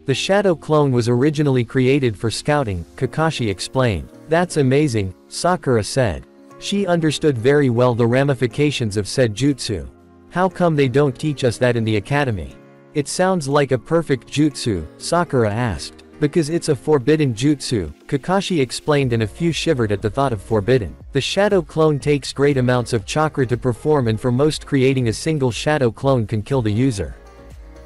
The shadow clone was originally created for scouting," Kakashi explained. "That's amazing," Sakura said. She understood very well the ramifications of said jutsu. "How come they don't teach us that in the academy?" "It sounds like a perfect jutsu," Sakura asked. "Because it's a forbidden jutsu," Kakashi explained, and a few shivered at the thought of forbidden. "The shadow clone takes great amounts of chakra to perform, and for most, creating a single shadow clone can kill the user.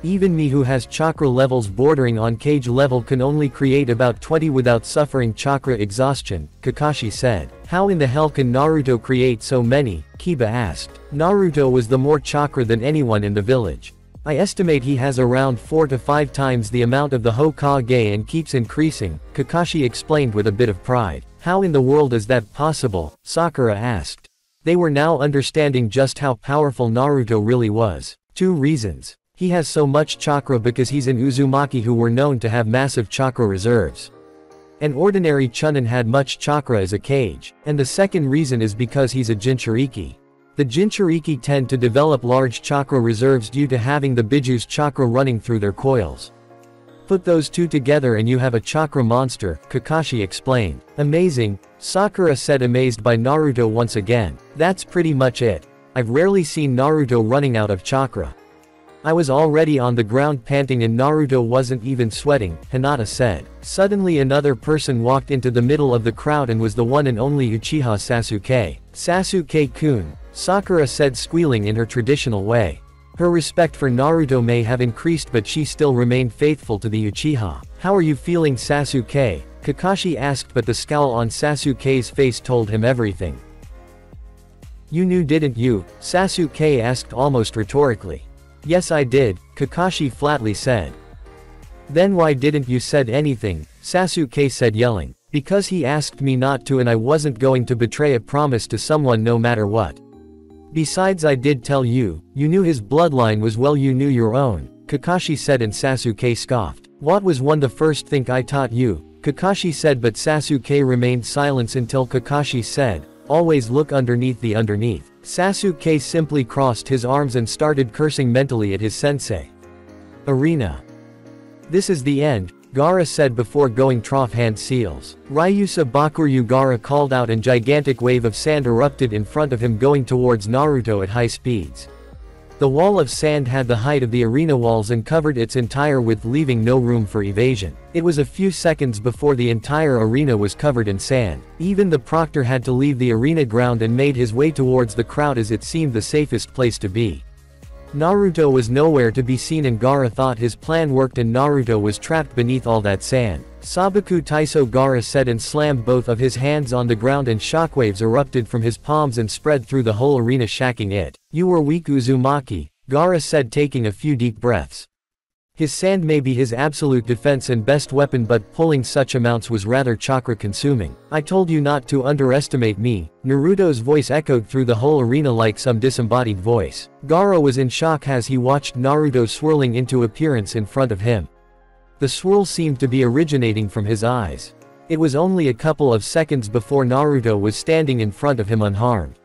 Even me, who has chakra levels bordering on cage level, can only create about 20 without suffering chakra exhaustion," Kakashi said. "How in the hell can Naruto create so many?" Kiba asked. "Naruto was the more chakra than anyone in the village. I estimate he has around 4 to 5 times the amount of the Hokage and keeps increasing," Kakashi explained with a bit of pride. "How in the world is that possible?" Sakura asked. They were now understanding just how powerful Naruto really was. 2 reasons. He has so much chakra because he's an Uzumaki who were known to have massive chakra reserves. An ordinary Chunin had much chakra as a kage. And the second reason is because he's a Jinchuriki. The Jinchuriki tend to develop large chakra reserves due to having the Biju's chakra running through their coils. Put those two together and you have a chakra monster, Kakashi explained. "Amazing," Sakura said, amazed by Naruto once again. "That's pretty much it. I've rarely seen Naruto running out of chakra." "I was already on the ground panting and Naruto wasn't even sweating," Hinata said. Suddenly another person walked into the middle of the crowd and was the one and only Uchiha Sasuke. "Sasuke-kun," Sakura said, squealing in her traditional way. Her respect for Naruto may have increased, but she still remained faithful to the Uchiha. "How are you feeling, Sasuke?" Kakashi asked, but the scowl on Sasuke's face told him everything. "You knew, didn't you?" Sasuke asked almost rhetorically. "Yes, I did," Kakashi flatly said. "Then why didn't you said anything?" Sasuke said, yelling. "Because he asked me not to, and I wasn't going to betray a promise to someone no matter what. Besides, I did tell you, you knew his bloodline was well, you knew your own," Kakashi said, and Sasuke scoffed. "What was the first thing I taught you?" Kakashi said, but Sasuke remained silent until Kakashi said, "Always look underneath the underneath." Sasuke simply crossed his arms and started cursing mentally at his sensei. Arena. This is the end. Gaara said before going trough hand seals. Ryusa Bakuryu, Gaara called out, and gigantic wave of sand erupted in front of him going towards Naruto at high speeds. The wall of sand had the height of the arena walls and covered its entire width, leaving no room for evasion. It was a few seconds before the entire arena was covered in sand. Even the proctor had to leave the arena ground and made his way towards the crowd as it seemed the safest place to be. Naruto was nowhere to be seen, and Gaara thought his plan worked and Naruto was trapped beneath all that sand. Sabaku Taiso, Gaara said, and slammed both of his hands on the ground, and shockwaves erupted from his palms and spread through the whole arena, shacking it. You were weak, Uzumaki, Gaara said, taking a few deep breaths. His sand may be his absolute defense and best weapon, but pulling such amounts was rather chakra consuming. I told you not to underestimate me, Naruto's voice echoed through the whole arena like some disembodied voice. Gaara was in shock as he watched Naruto swirling into appearance in front of him. The swirl seemed to be originating from his eyes. It was only a couple of seconds before Naruto was standing in front of him unharmed.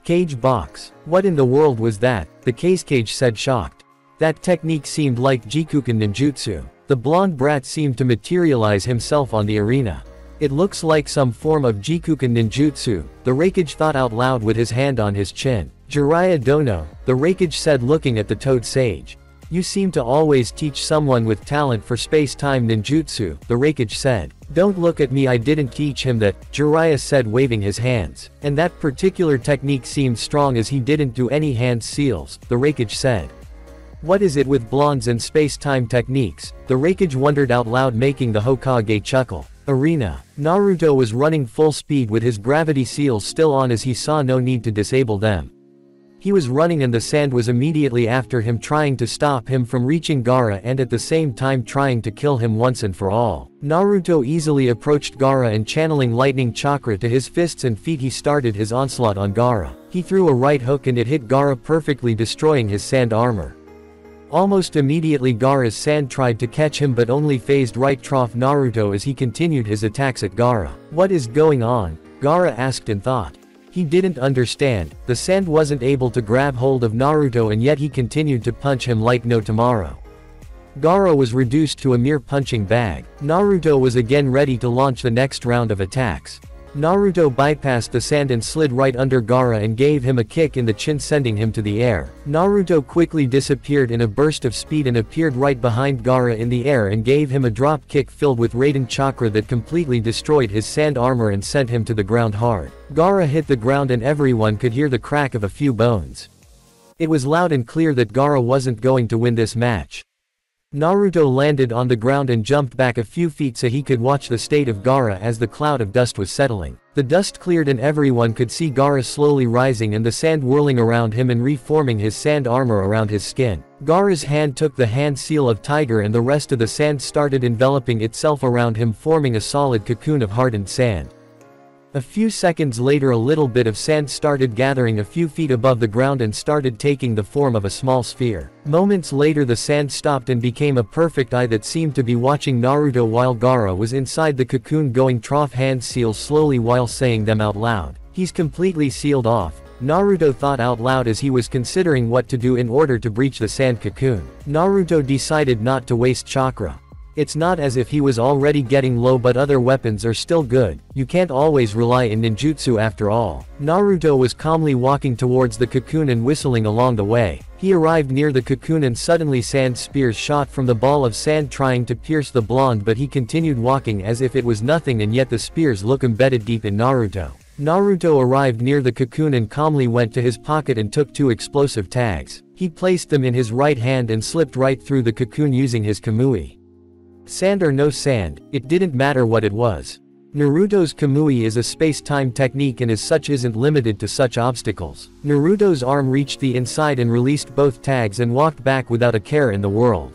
Cage box. What in the world was that? The cage said, shocked. That technique seemed like Jikuken ninjutsu. The blonde brat seemed to materialize himself on the arena. It looks like some form of Jikuken ninjutsu, the Raikage thought out loud with his hand on his chin. Jiraiya Dono, the Raikage said, looking at the Toad Sage. You seem to always teach someone with talent for space-time ninjutsu, the Raikage said. Don't look at me, I didn't teach him that, Jiraiya said, waving his hands. And that particular technique seemed strong as he didn't do any hand seals, the Raikage said. What is it with blondes and space-time techniques? The Raikage wondered out loud, making the Hokage chuckle. Arena. Naruto was running full speed with his gravity seals still on as he saw no need to disable them. He was running and the sand was immediately after him, trying to stop him from reaching Gaara and at the same time trying to kill him once and for all. Naruto easily approached Gaara and channeling lightning chakra to his fists and feet he started his onslaught on Gaara. He threw a right hook and it hit Gaara perfectly, destroying his sand armor. Almost immediately Gaara's sand tried to catch him but only phased right trough Naruto as he continued his attacks at Gaara. What is going on? Gaara asked in thought. He didn't understand. The sand wasn't able to grab hold of Naruto and yet he continued to punch him like no tomorrow. Gaara was reduced to a mere punching bag. Naruto was again ready to launch the next round of attacks. Naruto bypassed the sand and slid right under Gaara and gave him a kick in the chin, sending him to the air. Naruto quickly disappeared in a burst of speed and appeared right behind Gaara in the air and gave him a drop kick filled with Raiden chakra that completely destroyed his sand armor and sent him to the ground hard. Gaara hit the ground and everyone could hear the crack of a few bones. It was loud and clear that Gaara wasn't going to win this match. Naruto landed on the ground and jumped back a few feet so he could watch the state of Gaara as the cloud of dust was settling. The dust cleared and everyone could see Gaara slowly rising and the sand whirling around him and reforming his sand armor around his skin. Gaara's hand took the hand seal of Tiger and the rest of the sand started enveloping itself around him, forming a solid cocoon of hardened sand. A few seconds later a little bit of sand started gathering a few feet above the ground and started taking the form of a small sphere. Moments later the sand stopped and became a perfect eye that seemed to be watching Naruto while Gaara was inside the cocoon, going trough hand seals slowly while saying them out loud. He's completely sealed off, Naruto thought out loud as he was considering what to do in order to breach the sand cocoon. Naruto decided not to waste chakra. It's not as if he was already getting low, but other weapons are still good. You can't always rely in ninjutsu after all. Naruto was calmly walking towards the cocoon and whistling along the way. He arrived near the cocoon and suddenly sand spears shot from the ball of sand trying to pierce the blonde, but he continued walking as if it was nothing, and yet the spears look embedded deep in Naruto. Naruto arrived near the cocoon and calmly went to his pocket and took 2 explosive tags. He placed them in his right hand and slipped right through the cocoon using his Kamui. Sand or no sand, it didn't matter what it was. Naruto's Kamui is a space-time technique and as such isn't limited to such obstacles. Naruto's arm reached the inside and released both tags and walked back without a care in the world.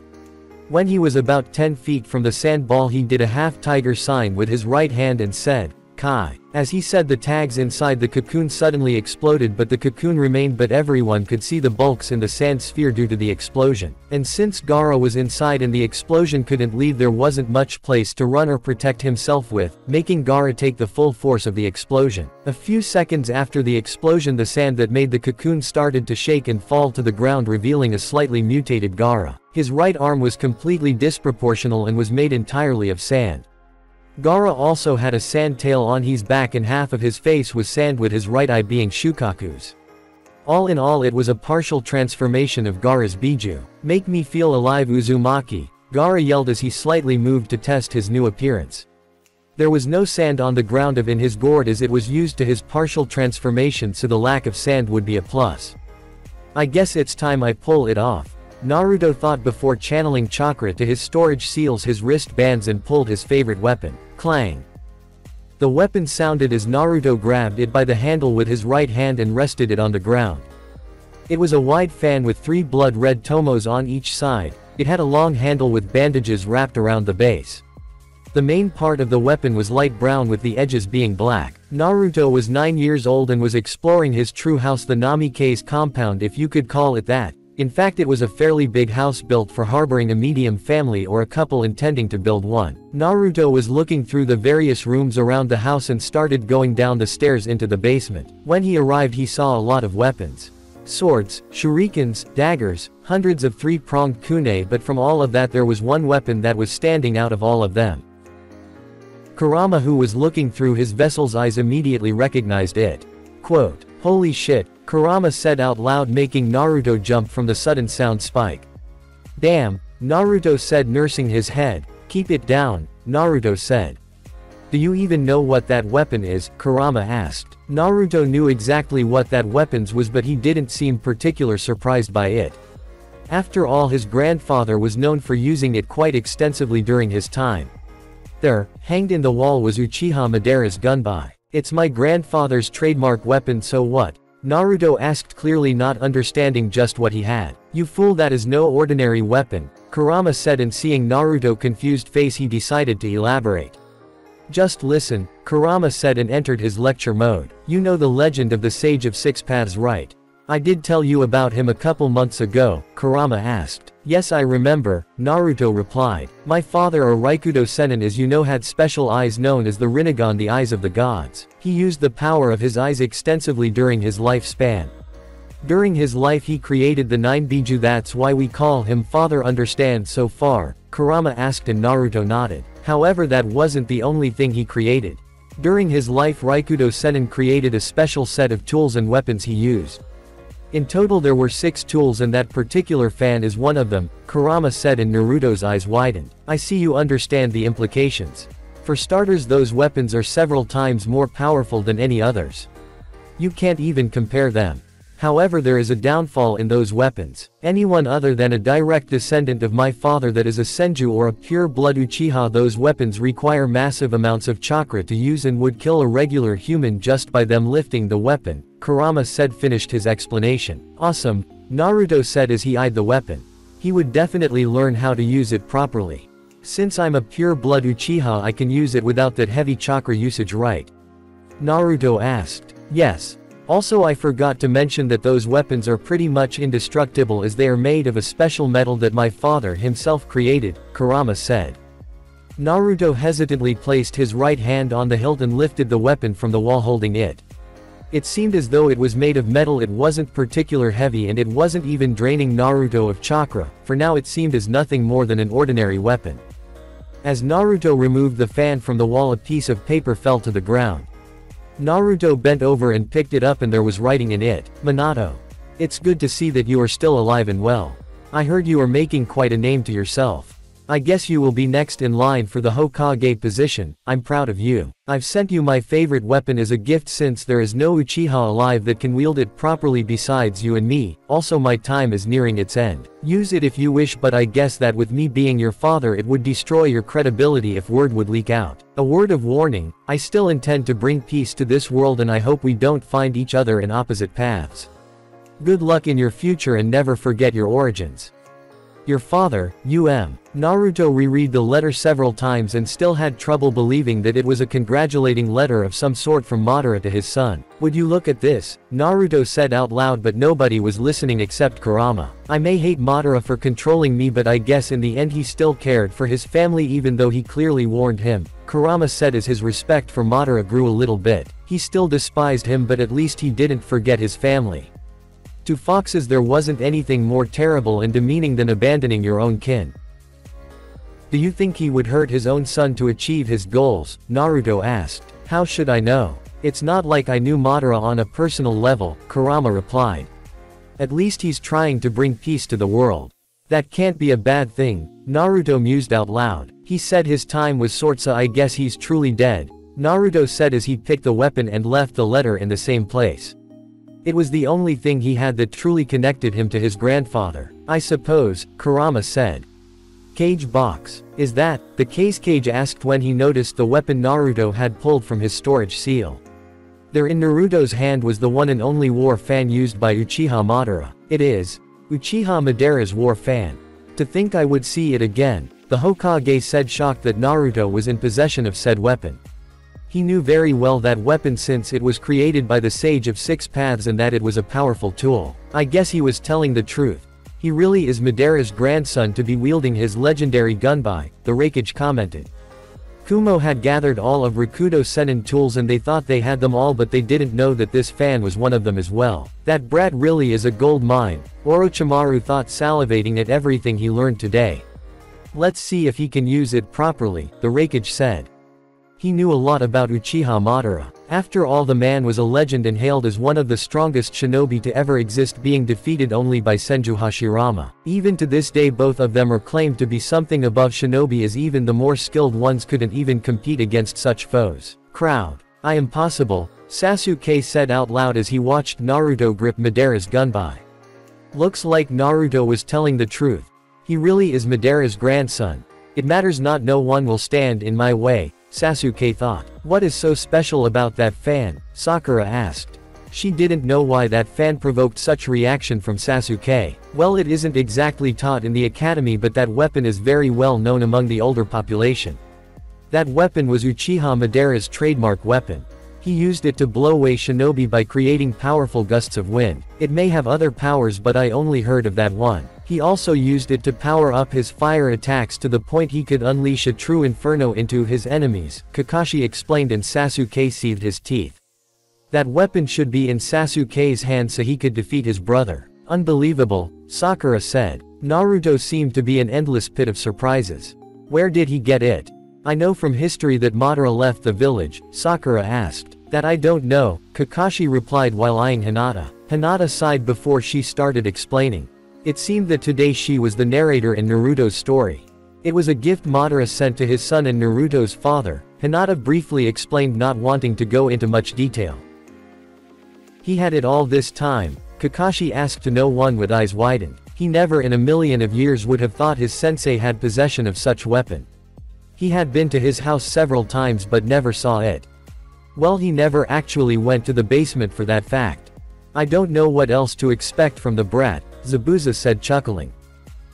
When he was about 10 feet from the sand ball he did a half tiger sign with his right hand and said, Kai. As he said, the tags inside the cocoon suddenly exploded, but the cocoon remained, but everyone could see the bulks in the sand sphere due to the explosion. And since Gaara was inside and the explosion couldn't leave, there wasn't much place to run or protect himself with, making Gaara take the full force of the explosion. A few seconds after the explosion, the sand that made the cocoon started to shake and fall to the ground, revealing a slightly mutated Gaara. His right arm was completely disproportional and was made entirely of sand. Gaara also had a sand tail on his back and half of his face was sand, with his right eye being Shukaku's. All in all, it was a partial transformation of Gaara's Biju. "Make me feel alive, Uzumaki," Gaara yelled as he slightly moved to test his new appearance. There was no sand on the ground in his gourd as it was used to his partial transformation, so the lack of sand would be a plus. "I guess it's time I pull it off," Naruto thought before channeling chakra to his storage seals, his wristbands, and pulled his favorite weapon. Clang. The weapon sounded as Naruto grabbed it by the handle with his right hand and rested it on the ground. It was a wide fan with 3 blood-red tomos on each side. It had a long handle with bandages wrapped around the base. The main part of the weapon was light brown with the edges being black. Naruto was 9 years old and was exploring his true house, the Namikaze compound, if you could call it that. In fact, it was a fairly big house built for harboring a medium family or a couple intending to build one. Naruto was looking through the various rooms around the house and started going down the stairs into the basement. When he arrived, he saw a lot of weapons. Swords, shurikens, daggers, hundreds of 3-pronged kunai, but from all of that there was one weapon that was standing out of all of them. Kurama, who was looking through his vessel's eyes, immediately recognized it. Quote, "Holy shit," Kurama said out loud, making Naruto jump from the sudden sound spike. "Damn," Naruto said, nursing his head. "Keep it down," Naruto said. "Do you even know what that weapon is?" Kurama asked. Naruto knew exactly what that weapon was, but he didn't seem particularly surprised by it. After all, his grandfather was known for using it quite extensively during his time. There, hanged in the wall, was Uchiha Madara's gunbai. "It's my grandfather's trademark weapon, so what?" Naruto asked, clearly not understanding just what he had. "You fool, that is no ordinary weapon," Kurama said, and seeing Naruto's confused face, he decided to elaborate. "Just listen," Kurama said, and entered his lecture mode. "You know the legend of the Sage of Six Paths, right?" "I did tell you about him a couple months ago," Kurama asked. "Yes, I remember," Naruto replied. "My father, or Raikudo Sennin, as you know, had special eyes known as the Rinnegan, the eyes of the gods. He used the power of his eyes extensively during his lifespan. During his life he created the 9 Biju, that's why we call him father, understand so far?" Kurama asked, and Naruto nodded. However, that wasn't the only thing he created. During his life, Raikudo Sennin created a special set of tools and weapons he used. In total there were 6 tools, and that particular fan is one of them, Kurama said, and Naruto's eyes widened. "I see you understand the implications. For starters, those weapons are several times more powerful than any others. You can't even compare them. However, there is a downfall in those weapons. Anyone other than a direct descendant of my father, that is a senju or a pure-blood Uchiha, those weapons require massive amounts of chakra to use and would kill a regular human just by them lifting the weapon," Kurama said, finished his explanation. "Awesome," Naruto said as he eyed the weapon. "He would definitely learn how to use it properly. Since I'm a pure-blood Uchiha, I can use it without that heavy chakra usage, right?" Naruto asked. "Yes. Also, I forgot to mention that those weapons are pretty much indestructible as they are made of a special metal that my father himself created," Kurama said. Naruto hesitantly placed his right hand on the hilt and lifted the weapon from the wall, holding it. It seemed as though it was made of metal. It wasn't particularly heavy, and it wasn't even draining Naruto of chakra. For now it seemed as nothing more than an ordinary weapon. As Naruto removed the fan from the wall, a piece of paper fell to the ground. Naruto bent over and picked it up, and there was writing in it. "Minato. It's good to see that you are still alive and well. I heard you are making quite a name to yourself. I guess you will be next in line for the Hokage position. I'm proud of you. I've sent you my favorite weapon as a gift, since there is no Uchiha alive that can wield it properly besides you and me. Also, my time is nearing its end. Use it if you wish, but I guess that with me being your father, it would destroy your credibility if word would leak out. A word of warning, I still intend to bring peace to this world, and I hope we don't find each other in opposite paths. Good luck in your future, and never forget your origins. Your father, U.M. Naruto reread the letter several times and still had trouble believing that it was a congratulating letter of some sort from Madara to his son. "Would you look at this?" Naruto said out loud, but nobody was listening except Kurama. "I may hate Madara for controlling me, but I guess in the end he still cared for his family even though he clearly warned him," Kurama said as his respect for Madara grew a little bit. He still despised him, but at least he didn't forget his family. To foxes there wasn't anything more terrible and demeaning than abandoning your own kin. "Do you think he would hurt his own son to achieve his goals?" Naruto asked. "How should I know? It's not like I knew Madara on a personal level," Kurama replied. "At least he's trying to bring peace to the world. That can't be a bad thing," Naruto mused out loud. "He said his time was short, so I guess he's truly dead," Naruto said as he picked the weapon and left the letter in the same place. It was the only thing he had that truly connected him to his grandfather. "I suppose," Kurama said. "Cage box. Is that the case?" Cage asked when he noticed the weapon Naruto had pulled from his storage seal. There in Naruto's hand was the one and only war fan used by Uchiha Madara. "It is Uchiha Madara's war fan. To think I would see it again," the Hokage said, shocked that Naruto was in possession of said weapon. He knew very well that weapon since it was created by the Sage of Six Paths and that it was a powerful tool. "I guess he was telling the truth. He really is Madara's grandson to be wielding his legendary gunbai," the Raikage commented. Kumo had gathered all of Rakudo Senin tools and they thought they had them all, but they didn't know that this fan was one of them as well. "That brat really is a gold mine," Orochimaru thought, salivating at everything he learned today. "Let's see if he can use it properly," the Raikage said. He knew a lot about Uchiha Madara. After all, the man was a legend and hailed as one of the strongest shinobi to ever exist, being defeated only by Senju Hashirama. Even to this day both of them are claimed to be something above shinobi, as even the more skilled ones couldn't even compete against such foes. "Crowd. I am possible," Sasuke said out loud as he watched Naruto grip Madara's gunbai. Looks like Naruto was telling the truth. He really is Madara's grandson. "It matters not, no one will stand in my way," Sasuke thought. "What is so special about that fan?" Sakura asked. She didn't know why that fan provoked such reaction from Sasuke. "Well, it isn't exactly taught in the academy, but that weapon is very well known among the older population. That weapon was Uchiha Madara's trademark weapon. He used it to blow away shinobi by creating powerful gusts of wind. It may have other powers, but I only heard of that one. He also used it to power up his fire attacks to the point he could unleash a true inferno into his enemies," Kakashi explained, and Sasuke seethed his teeth. "That weapon should be in Sasuke's hand so he could defeat his brother." "Unbelievable," Sakura said. "Naruto seemed to be an endless pit of surprises. Where did he get it?" "I know from history that Madara left the village," Sakura asked. "That I don't know," Kakashi replied while eyeing Hinata. Hinata sighed before she started explaining. It seemed that today she was the narrator in Naruto's story. It was a gift Madara sent to his son and Naruto's father, Hinata briefly explained, not wanting to go into much detail. "He had it all this time?" Kakashi asked to no one with eyes widened. He never in a million of years would have thought his sensei had possession of such weapon. He had been to his house several times but never saw it. Well, he never actually went to the basement for that fact. "I don't know what else to expect from the brat," Zabuza said, chuckling.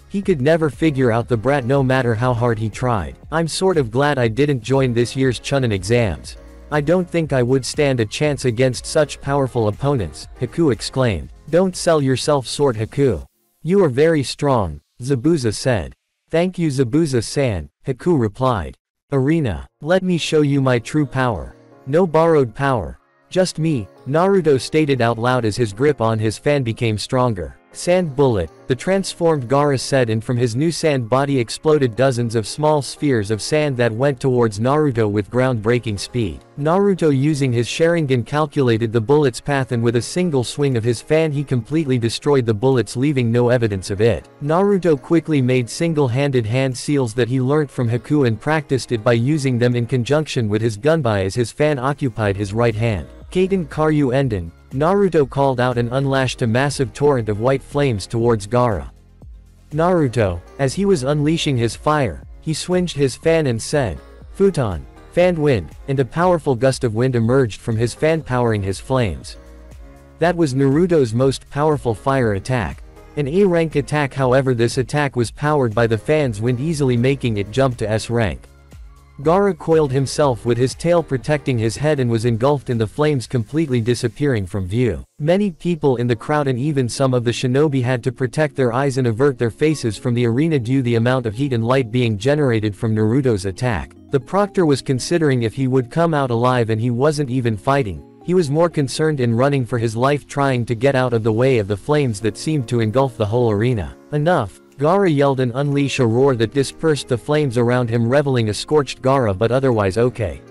He could never figure out the brat no matter how hard he tried. "I'm sort of glad I didn't join this year's Chunin exams. I don't think I would stand a chance against such powerful opponents," Haku exclaimed. "Don't sell yourself short, Haku. You are very strong," Zabuza said. "Thank you, Zabuza-san," Haku replied. "Arena. Let me show you my true power. No borrowed power. Just me," Naruto stated out loud as his grip on his fan became stronger. "Sand bullet," the transformed Gaara said, and from his new sand body exploded dozens of small spheres of sand that went towards Naruto with groundbreaking speed. Naruto, using his Sharingan, calculated the bullet's path, and with a single swing of his fan he completely destroyed the bullets, leaving no evidence of it. Naruto quickly made single-handed hand seals that he learnt from Haku and practiced it by using them in conjunction with his gunbai as his fan occupied his right hand. "Kaiten Karyu Enden," Naruto called out and unlashed a massive torrent of white flames towards Gaara. Naruto, as he was unleashing his fire, he swinged his fan and said, "Futon." Fanned wind, and a powerful gust of wind emerged from his fan, powering his flames. That was Naruto's most powerful fire attack. An A rank attack, however this attack was powered by the fan's wind, easily making it jump to S rank. Gaara coiled himself with his tail protecting his head and was engulfed in the flames, completely disappearing from view. Many people in the crowd and even some of the shinobi had to protect their eyes and avert their faces from the arena due to the amount of heat and light being generated from Naruto's attack. The proctor was considering if he would come out alive, and he wasn't even fighting. He was more concerned in running for his life, trying to get out of the way of the flames that seemed to engulf the whole arena. Enough! Gaara yelled and unleashed a roar that dispersed the flames around him, revealing a scorched Gaara, but otherwise okay.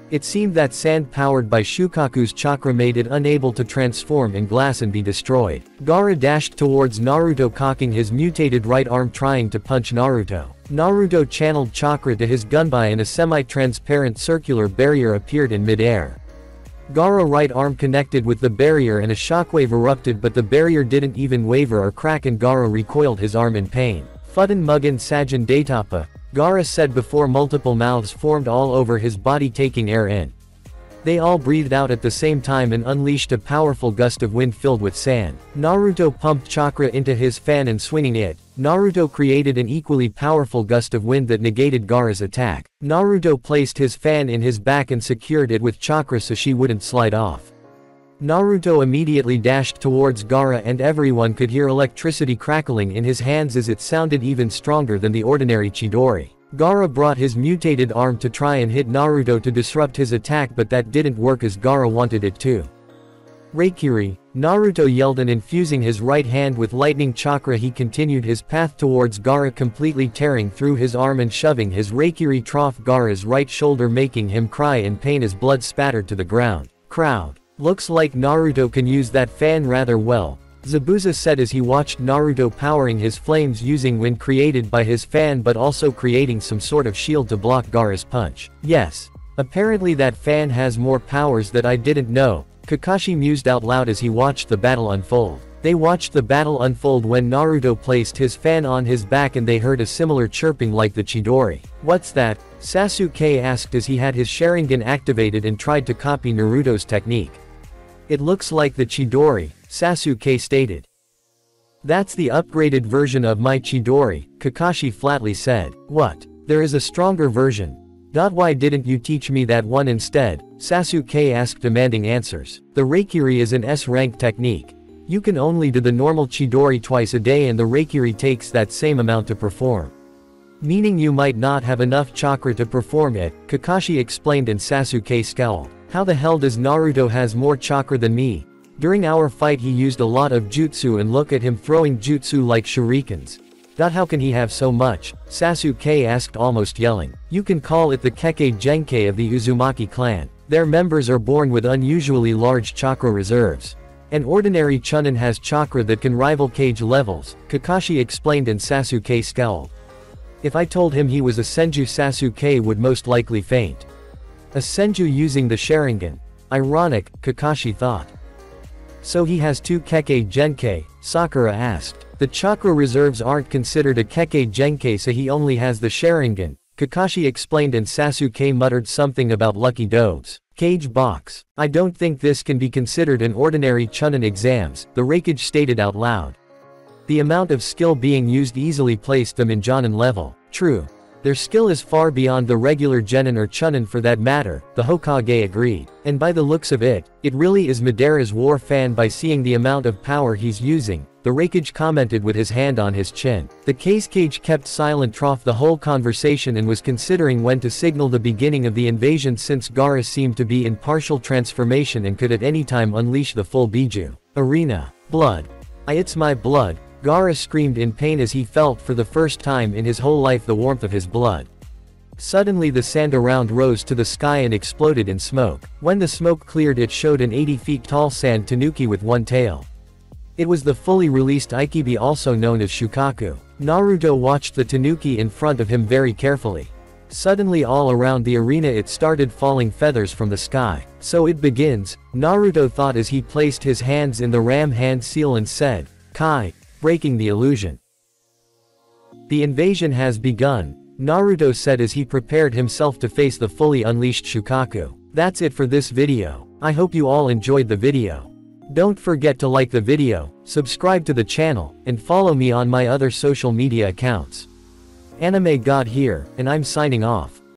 It seemed that sand powered by Shukaku's chakra made it unable to transform in glass and be destroyed. Gaara dashed towards Naruto, cocking his mutated right arm, trying to punch Naruto. Naruto channeled chakra to his gunbai and a semi-transparent circular barrier appeared in mid-air. Gaara's right arm connected with the barrier and a shockwave erupted, but the barrier didn't even waver or crack and Gaara recoiled his arm in pain. Fudden Mugen Sajin Daitapa, Gaara said before multiple mouths formed all over his body, taking air in. They all breathed out at the same time and unleashed a powerful gust of wind filled with sand. Naruto pumped chakra into his fan and swinging it, Naruto created an equally powerful gust of wind that negated Gaara's attack. Naruto placed his fan in his back and secured it with chakra so she wouldn't slide off. Naruto immediately dashed towards Gaara and everyone could hear electricity crackling in his hands as it sounded even stronger than the ordinary Chidori. Gaara brought his mutated arm to try and hit Naruto to disrupt his attack, but that didn't work as Gaara wanted it to. Reikiri, Naruto yelled, and infusing his right hand with lightning chakra he continued his path towards Gaara, completely tearing through his arm and shoving his Reikiri trough Gaara's right shoulder, making him cry in pain as blood spattered to the ground. Crowd. Looks like Naruto can use that fan rather well, Zabuza said as he watched Naruto powering his flames using wind created by his fan, but also creating some sort of shield to block Gaara's punch. Yes. Apparently that fan has more powers that I didn't know, Kakashi mused out loud as he watched the battle unfold. They watched the battle unfold when Naruto placed his fan on his back and they heard a similar chirping like the Chidori. What's that? Sasuke asked as he had his Sharingan activated and tried to copy Naruto's technique. It looks like the Chidori, Sasuke stated. That's the upgraded version of my Chidori, Kakashi flatly said. What? There is a stronger version. Why didn't you teach me that one instead? Sasuke asked, demanding answers. The Reikiri is an S-rank technique. You can only do the normal Chidori twice a day and the Reikiri takes that same amount to perform. Meaning you might not have enough chakra to perform it, Kakashi explained, and Sasuke scowled. How the hell does Naruto has more chakra than me? During our fight he used a lot of jutsu, and look at him throwing jutsu like shurikens. How can he have so much? Sasuke asked, almost yelling. You can call it the Kekkei Genkei of the Uzumaki clan. Their members are born with unusually large chakra reserves. An ordinary Chunin has chakra that can rival Kage levels, Kakashi explained, and Sasuke scowled. If I told him he was a Senju, Sasuke would most likely faint. A Senju using the Sharingan. Ironic, Kakashi thought. So he has two Kekkei Genkei, Sakura asked. The chakra reserves aren't considered a Kekkei Genkei, so he only has the Sharingan, Kakashi explained, and Sasuke muttered something about lucky doves. Cage box. I don't think this can be considered an ordinary Chunin exams, the Reikage stated out loud. The amount of skill being used easily placed them in Jonin level. True. Their skill is far beyond the regular Genin or Chunin for that matter, the Hokage agreed. And by the looks of it, it really is Madara's war fan by seeing the amount of power he's using, the Reikage commented with his hand on his chin. The Cage kept silent throughout the whole conversation and was considering when to signal the beginning of the invasion, since Gaara seemed to be in partial transformation and could at any time unleash the full Biju. Arena. Blood. It's my blood. Gaara screamed in pain as he felt for the first time in his whole life the warmth of his blood. Suddenly the sand around rose to the sky and exploded in smoke. When the smoke cleared, it showed an 80 feet tall sand tanuki with one tail. It was the fully released Ikibi, also known as Shukaku. Naruto watched the tanuki in front of him very carefully. Suddenly all around the arena it started falling feathers from the sky. So it begins, Naruto thought as he placed his hands in the ram hand seal and said, Kai, breaking the illusion. The invasion has begun, Naruto said as he prepared himself to face the fully unleashed Shukaku. That's it for this video. I hope you all enjoyed the video. Don't forget to like the video, subscribe to the channel, and follow me on my other social media accounts. Anime God here, and I'm signing off.